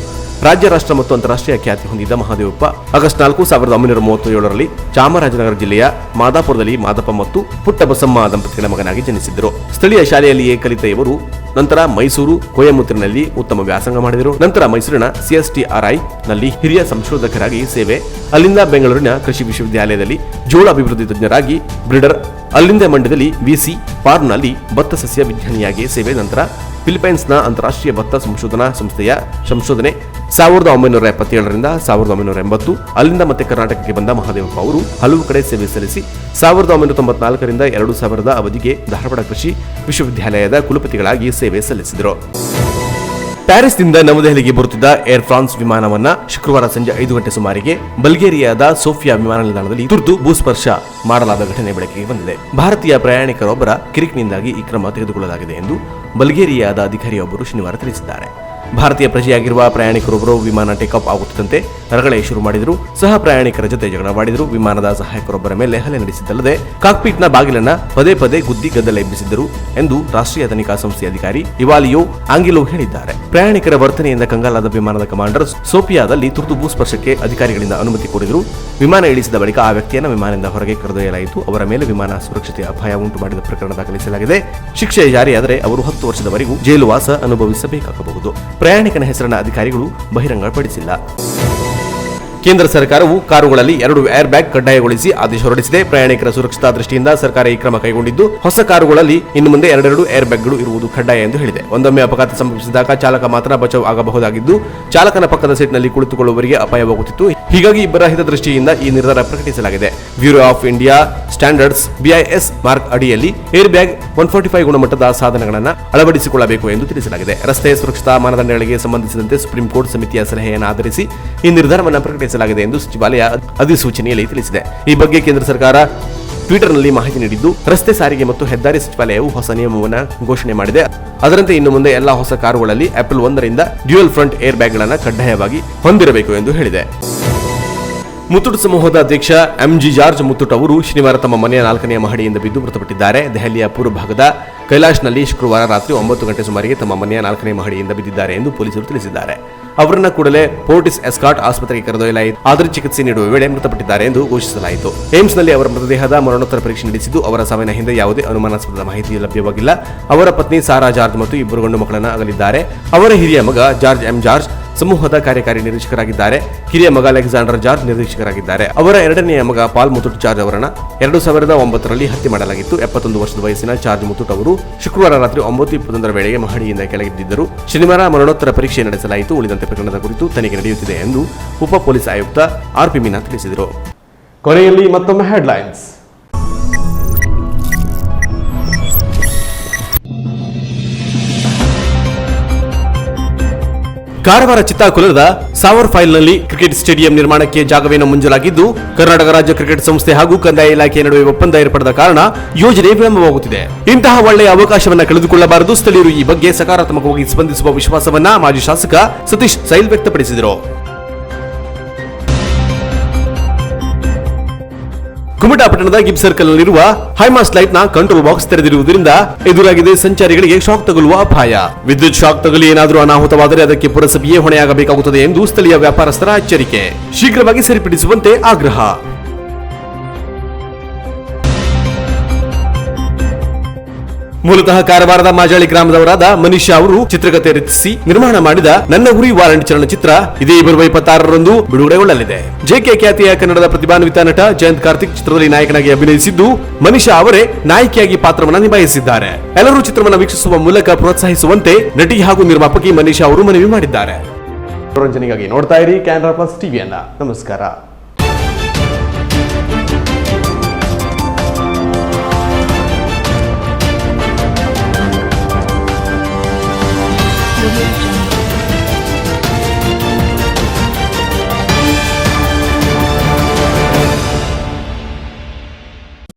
ರಾಜ್ಯ, ರಾಷ್ಟ್ರ ಮತ್ತು ಅಂತಾರಾಷ್ಟ್ರೀಯ ಖ್ಯಾತಿ ಹೊಂದಿದ್ದ ಮಹಾದೇವಪ್ಪ ಆಗಸ್ಟ್ 4, 1937ರಲ್ಲಿ ಚಾಮರಾಜನಗರ ಜಿಲ್ಲೆಯ ಮಾದಾಪುರದಲ್ಲಿ ಮಾದಪ್ಪ ಮತ್ತು ಪುಟ್ಟಬಸಮ್ಮ ದಂಪತಿಗಳ ಮಗನಾಗಿ ಜನಿಸಿದ್ದರು. ಸ್ಥಳೀಯ ಶಾಲೆಯಲ್ಲಿಯೇ ಕಲಿತ ಇವರು ನಂತರ ಮೈಸೂರು, ಕೊಯಮತ್ತೂರಿನಲ್ಲಿ ಉತ್ತಮ ವ್ಯಾಸಂಗ ಮಾಡಿದರು. ನಂತರ ಮೈಸೂರಿನ CSTRI ನಲ್ಲಿ ಹಿರಿಯ ಸಂಶೋಧಕರಾಗಿ ಸೇವೆ, ಅಲ್ಲಿಂದ ಬೆಂಗಳೂರಿನ ಕೃಷಿ ವಿಶ್ವವಿದ್ಯಾಲಯದಲ್ಲಿ ಜೋಳ ಅಭಿವೃದ್ಧಿ ತಜ್ಞರಾಗಿ ಬ್ರೀಡರ್, ಅಲ್ಲಿಂದ ಮಂಡ್ಯದಲ್ಲಿ VC ಫಾರ್ಮ್ನಲ್ಲಿ ಭತ್ತ ಸಸ್ಯ ವಿಜ್ಞಾನಿಯಾಗಿ ಸೇವೆ, ನಂತರ ಫಿಲಿಪೈನ್ಸ್ನ ಅಂತಾರಾಷ್ಟ್ರೀಯ ಭತ್ತ ಸಂಶೋಧನಾ ಸಂಸ್ಥೆಯ ಸಂಶೋಧನೆ 1977ರಿಂದ 1980, ಅಲ್ಲಿಂದ ಮತ್ತೆ ಕರ್ನಾಟಕಕ್ಕೆ ಬಂದ ಮಹಾದೇವಪ್ಪ ಅವರು ಹಲವು ಕಡೆ ಸೇವೆ ಸಲ್ಲಿಸಿ 1994ರಿಂದ 2000 ಅವಧಿಗೆ ಧಾರವಾಡ ಕೃಷಿ ವಿಶ್ವವಿದ್ಯಾಲಯದ ಕುಲಪತಿಗಳಾಗಿ ಸೇವೆ ಸಲ್ಲಿಸಿದರು. ಪ್ಯಾರಿಸ್ನಿಂದ ನವದೆಹಲಿಗೆ ಬರುತ್ತಿದ್ದ ಏರ್ ಫ್ರಾನ್ಸ್ ವಿಮಾನವನ್ನ ಶುಕ್ರವಾರ ಸಂಜೆ 5 ಗಂಟೆ ಸುಮಾರಿಗೆ ಬಲ್ಗೇರಿಯಾದ ಸೋಫಿಯಾ ವಿಮಾನ ನಿಲ್ದಾಣದಲ್ಲಿ ತುರ್ತು ಭೂಸ್ಪರ್ಶ ಮಾಡಲಾದ ಘಟನೆ ಬೆಳಕಿಗೆ ಬಂದಿದೆ. ಭಾರತೀಯ ಪ್ರಯಾಣಿಕರೊಬ್ಬರ ಕಿರಿಕಿನಿಂದಾಗಿ ಈ ಕ್ರಮ ತೆಗೆದುಕೊಳ್ಳಲಾಗಿದೆ ಎಂದು ಬಲ್ಗೇರಿಯಾದ ಅಧಿಕಾರಿಯೊಬ್ಬರು ಶನಿವಾರ ತಿಳಿಸಿದ್ದಾರೆ. ಭಾರತೀಯ ಪ್ರಜೆಯಾಗಿರುವ ಪ್ರಯಾಣಿಕರೊಬ್ಬರು ವಿಮಾನ ಟೇಕಾಫ್ ಆಗುತ್ತಿದ್ದಂತೆ ರಗಳೆ ಶುರು ಮಾಡಿದರು. ಸಹ ಪ್ರಯಾಣಿಕರ ಜೊತೆ ಜಗಳವಾಡಿದರು. ವಿಮಾನದ ಸಹಾಯಕರೊಬ್ಬರ ಮೇಲೆ ಹಲ್ಲೆ ನಡೆಸಿದ್ದಲ್ಲದೆ ಕಾಕ್ಪಿಟ್ನ ಬಾಗಿಲನ್ನ ಪದೇ ಪದೇ ಗುದ್ದಿ ಗದ್ದಲ ಎಬ್ಬಿಸಿದ್ದರು ಎಂದು ರಾಷ್ಟ್ರೀಯ ತನಿಖಾ ಸಂಸ್ಥೆ ಅಧಿಕಾರಿ ಇವಾಲಿಯೋ ಆಂಗಿಲೋ ಹೇಳಿದ್ದಾರೆ. ಪ್ರಯಾಣಿಕರ ವರ್ತನೆಯಿಂದ ಕಂಗಾಲಾದ ವಿಮಾನದ ಕಮಾಂಡರ್ ಸೋಫಿಯಾದಲ್ಲಿ ತುರ್ತು ಭೂಸ್ಪರ್ಶಕ್ಕೆ ಅಧಿಕಾರಿಗಳಿಂದ ಅನುಮತಿ ಕೋರಿದರು. ವಿಮಾನ ಇಳಿಸಿದ ಬಳಿಕ ಆ ವ್ಯಕ್ತಿಯನ್ನು ವಿಮಾನದಿಂದ ಹೊರಗೆ ಕರೆದೊಯ್ಯಲಾಯಿತು. ಅವರ ಮೇಲೆ ವಿಮಾನ ಸುರಕ್ಷತೆ ಅಪಾಯ ಉಂಟು ಮಾಡಿದ ಪ್ರಕರಣ ದಾಖಲಿಸಲಾಗಿದೆ. ಶಿಕ್ಷೆ ಜಾರಿಯಾದರೆ ಅವರು 10 ವರ್ಷದವರೆಗೂ ಜೈಲುವಾಸ ಅನುಭವಿಸಬೇಕಾಗಬಹುದು. ಪ್ರಯಾಣಿಕನ ಹೆಸರನ್ನ ಅಧಿಕಾರಿಗಳು ಬಹಿರಂಗಪಡಿಸಿಲ್ಲ. ಕೇಂದ್ರ ಸರ್ಕಾರವು ಕಾರುಗಳಲ್ಲಿ 2 ಏರ್ ಬ್ಯಾಗ್ ಕಡ್ಡಾಯಗೊಳಿಸಿ ಆದೇಶ ಹೊರಡಿಸಿದೆ. ಪ್ರಯಾಣಿಕರ ಸುರಕ್ಷತಾ ದೃಷ್ಟಿಯಿಂದ ಸರ್ಕಾರ ಈ ಕ್ರಮ ಕೈಗೊಂಡಿದ್ದು, ಹೊಸ ಕಾರುಗಳಲ್ಲಿ ಇನ್ನು ಮುಂದೆ 2 ಏರ್ ಬ್ಯಾಗ್ಗಳು ಇರುವುದು ಕಡ್ಡಾಯ ಎಂದು ಹೇಳಿದೆ. ಒಂದೊಮ್ಮೆ ಅಪಘಾತ ಸಂಭವಿಸಿದಾಗ ಚಾಲಕ ಮಾತ್ರ ಬಚಾವ್ ಆಗಬಹುದಾಗಿದ್ದು, ಚಾಲಕನ ಪಕ್ಕದ ಸೀಟ್ನಲ್ಲಿ ಕುಳಿತುಕೊಳ್ಳುವವರಿಗೆ ಅಪಾಯವಾಗುತ್ತಿತ್ತು. ಹೀಗಾಗಿ ಇಬ್ಬರ ಹಿತದೃಷ್ಟಿಯಿಂದ ಈ ನಿರ್ಧಾರ ಪ್ರಕಟಿಸಲಾಗಿದೆ. Bureau of India standards BIS mark ಅಡಿಯಲ್ಲಿ ಏರ್ ಬ್ಯಾಗ್ 145 ಗುಣಮಟ್ಟದ ಸಾಧನಗಳನ್ನು ಅಳವಡಿಸಿಕೊಳ್ಳಬೇಕು ಎಂದು ತಿಳಿಸಲಾಗಿದೆ. ರಸ್ತೆ ಸುರಕ್ಷತಾ ಮಾನದಂಡಗಳಿಗೆ ಸಂಬಂಧಿಸಿದಂತೆ ಸುಪ್ರೀಂ ಕೋರ್ಟ್ ಸಮಿತಿಯ ಸಲಹೆಯನ್ನು ಆಧರಿಸಿ ಈ ನಿರ್ಧಾರವನ್ನು ಪ್ರಕಟಿಸಲಾಗಿದೆ ಎಂದು ಸಚಿವಾಲಯ ಅಧಿಸೂಚನೆಯಲ್ಲಿ ತಿಳಿಸಿದೆ. ಈ ಬಗ್ಗೆ ಕೇಂದ್ರ ಸರ್ಕಾರ ಟ್ವಿಟರ್ನಲ್ಲಿ ಮಾಹಿತಿ ನೀಡಿದ್ದು, ರಸ್ತೆ ಸಾರಿಗೆ ಮತ್ತು ಹೆದ್ದಾರಿ ಸಚಿವಾಲಯವು ಹೊಸ ನಿಯಮವನ್ನು ಘೋಷಣೆ ಮಾಡಿದೆ. ಅದರಂತೆ ಇನ್ನು ಮುಂದೆ ಎಲ್ಲಾ ಹೊಸ ಕಾರುಗಳಲ್ಲಿ ಏಪ್ರಿಲ್ 1ರಿಂದ ಡ್ಯುಯಲ್ ಫ್ರಂಟ್ ಏರ್ ಬ್ಯಾಗ್ಗಳನ್ನು ಕಡ್ಡಾಯವಾಗಿ ಹೊಂದಿರಬೇಕು ಎಂದು ಹೇಳಿದೆ. ಮುತ್ತೂಟ್ ಸಮೂಹದ ಅಧ್ಯಕ್ಷ MG ಜಾರ್ಜ್ ಮುತ್ತೂಟ್ ಅವರು ಶನಿವಾರ ತಮ್ಮ ಮನೆಯ 4ನೇ ಮಹಡಿಯಿಂದ ಬಿದ್ದು ಮೃತಪಟ್ಟಿದ್ದಾರೆ. ದೆಹಲಿಯ ಪೂರ್ವ ಭಾಗದ ಕೈಲಾಶ್ನಲ್ಲಿ ಶುಕ್ರವಾರ ರಾತ್ರಿ 9 ಗಂಟೆ ಸುಮಾರಿಗೆ ತಮ್ಮ ಮನೆಯ 4ನೇ ಮಹಡಿಯಿಂದ ಬಿದ್ದಿದ್ದಾರೆ ಎಂದು ಪೊಲೀಸರು ತಿಳಿಸಿದ್ದಾರೆ. ಅವರನ್ನ ಕೂಡಲೇ ಫೋರ್ಟಿಸ್ ಎಸ್ಕಾಟ್ ಆಸ್ಪತ್ರೆಗೆ ಕರೆದೊಯ್ಯಲಾಯಿತು. ಆದರೆ ಚಿಕಿತ್ಸೆ ನೀಡುವ ವೇಳೆ ಮೃತಪಟ್ಟಿದ್ದಾರೆ ಎಂದು ಘೋಷಿಸಲಾಯಿತು. ಏಮ್ಸ್ನಲ್ಲಿ ಅವರ ಮೃತದೇಹದ ಮರಣೋತ್ತರ ಪರೀಕ್ಷೆ ನಡೆಸಿದ್ದು, ಅವರ ಸಾವಿನ ಹಿಂದೆ ಯಾವುದೇ ಅನುಮಾನಾಸ್ಪದ ಮಾಹಿತಿ ಲಭ್ಯವಾಗಿಲ್ಲ. ಅವರ ಪತ್ನಿ ಸಾರಾ ಜಾರ್ಜ್ ಮತ್ತು 2 ಗಂಡು ಮಕ್ಕಳನ್ನು ಅಗಲಿದ್ದಾರೆ. ಅವರ ಹಿರಿಯ ಮಗ ಜಾರ್ಜ್ M ಜಾರ್ಜ್ ಸಮೂಹದ ಕಾರ್ಯಕಾರಿ ನಿರೀಕ್ಷಕರಾಗಿದ್ದಾರೆ. ಕಿರಿಯ ಮಗ ಅಲೆಕ್ಸಾಂಡರ್ ಜಾರ್ಜ್ ನಿರ್ದೇಶಕರಾಗಿದ್ದಾರೆ. ಅವರ 2ನೇ ಮಗ ಪಾಲ್ ಮುತ್ತೂಟ್ ಜಾರ್ಜ್ ಅವರನ್ನ 2009ರಲ್ಲಿ ಹತ್ಯೆ ಮಾಡಲಾಗಿತ್ತು. 71 ವರ್ಷದ ವಯಸ್ಸಿನ ಜಾರ್ಜ್ ಮುತ್ತೂಟ್ ಅವರು ಶುಕ್ರವಾರ ರಾತ್ರಿ 9:21 ವೇಳೆಗೆ ಮಹಡಿಯಿಂದ ಕೆಳಗೆ ಬಿದ್ದಿದ್ದರು. ಶನಿವಾರ ಮರಣೋತ್ತರ ಪರೀಕ್ಷೆ ನಡೆಸಲಾಯಿತು. ಉಳಿದಂತೆ ಪ್ರಕರಣದ ಕುರಿತು ತನಿಖೆ ನಡೆಯುತ್ತಿದೆ ಎಂದು ಉಪ ಪೊಲೀಸ್ ಆಯುಕ್ತ RP ಮೀನಾ ತಿಳಿಸಿದರು. ಕೊನೆಯಲ್ಲಿ ಮತ್ತೊಮ್ಮೆ ಹೆಡ್ಲೈನ್ಸ್. ಕಾರವಾರ ಚಿತ್ತಾಕುಲದ ಸಾವರ್ ಫೈಲ್ನಲ್ಲಿ ಕ್ರಿಕೆಟ್ ಸ್ಟೇಡಿಯಂ ನಿರ್ಮಾಣಕ್ಕೆ ಜಾಗವೇನೋ ಮಂಜೂರಾಗಿದ್ದು, ಕರ್ನಾಟಕ ರಾಜ್ಯ ಕ್ರಿಕೆಟ್ ಸಂಸ್ಥೆ ಹಾಗೂ ಕಂದಾಯ ಇಲಾಖೆ ನಡುವೆ ಒಪ್ಪಂದ ಏರ್ಪಡದ ಕಾರಣ ಯೋಜನೆ ವಿಳಂಬವಾಗುತ್ತಿದೆ. ಇಂತಹ ಒಳ್ಳೆಯ ಅವಕಾಶವನ್ನ ಕಳೆದುಕೊಳ್ಳಬಾರದು. ಸ್ಥಳೀಯರು ಈ ಬಗ್ಗೆ ಸಕಾರಾತ್ಮಕವಾಗಿ ಸ್ಪಂದಿಸುವ ವಿಶ್ವಾಸವನ್ನ ಮಾಜಿ ಶಾಸಕ ಸತೀಶ್ ಸೈಲ್ ವ್ಯಕ್ತಪಡಿಸಿದರು. ಕುಮಟಾ ಪಟ್ಟಣದ ಗಿಬ್ ಸರ್ಕಲ್ ನಲ್ಲಿರುವ ಹೈಮಾಸ್ಟ್ ಲೈಟ್ ನ ಕಂಟ್ರೋಲ್ ಬಾಕ್ಸ್ ತೆರೆದಿರುವುದರಿಂದ ಎದುರಾಗಿದೆ ಸಂಚಾರಿಗಳಿಗೆ ಶಾಕ್ ತಗುಲುವ ಅಪಾಯ. ವಿದ್ಯುತ್ ಶಾಕ್ ತಗುಲಿ ಏನಾದರೂ ಅನಾಹುತವಾದರೆ ಅದಕ್ಕೆ ಪುರಸಭೆಯೇ ಹೊಣೆಯಾಗಬೇಕಾಗುತ್ತದೆ ಎಂದು ಸ್ಥಳೀಯ ವ್ಯಾಪಾರಸ್ಥರ ಎಚ್ಚರಿಕೆ. ಶೀಘ್ರವಾಗಿ ಸರಿಪಡಿಸುವಂತೆ ಆಗ್ರಹ. ಮೂಲತಃ ಕಾರವಾರದ ಮಾಜಾಳಿ ಗ್ರಾಮದವರಾದ ಮನಿಷಾ ಅವರು ಚಿತ್ರಕಥೆ ರಚಿಸಿ ನಿರ್ಮಾಣ ಮಾಡಿದ ನನ್ನ ಉರಿ ವಾರಂಟ್ ಚಲನಚಿತ್ರ ಇದೇ ಬರುವ 26ರಂದು ಬಿಡುಗಡೆಗೊಳ್ಳಲಿದೆ. JK ಖ್ಯಾತಿಯ ಕನ್ನಡದ ಪ್ರತಿಭಾನ್ವಿತ ನಟ ಜಯಂತ್ ಕಾರ್ತಿಕ್ ಚಿತ್ರದಲ್ಲಿ ನಾಯಕನಾಗಿ ಅಭಿನಯಿಸಿದ್ದು, ಮನಿಷಾ ಅವರೇ ನಾಯಕಿಯಾಗಿ ಪಾತ್ರವನ್ನು ನಿಭಾಯಿಸಿದ್ದಾರೆ. ಎಲ್ಲರೂ ಚಿತ್ರವನ್ನು ವೀಕ್ಷಿಸುವ ಮೂಲಕ ಪ್ರೋತ್ಸಾಹಿಸುವಂತೆ ನಟಿ ಹಾಗೂ ನಿರ್ಮಾಪಕಿ ಮನಿಷಾ ಅವರು ಮನವಿ ಮಾಡಿದ್ದಾರೆ. ಮನೋರಂಜನೆಗಾಗಿ ನೋಡ್ತಾ ಇರಿ ಕ್ಯಾನರಾ ಪ್ಲಸ್ ಟಿವಿಯನ್ನ. ನಮಸ್ಕಾರ. Audio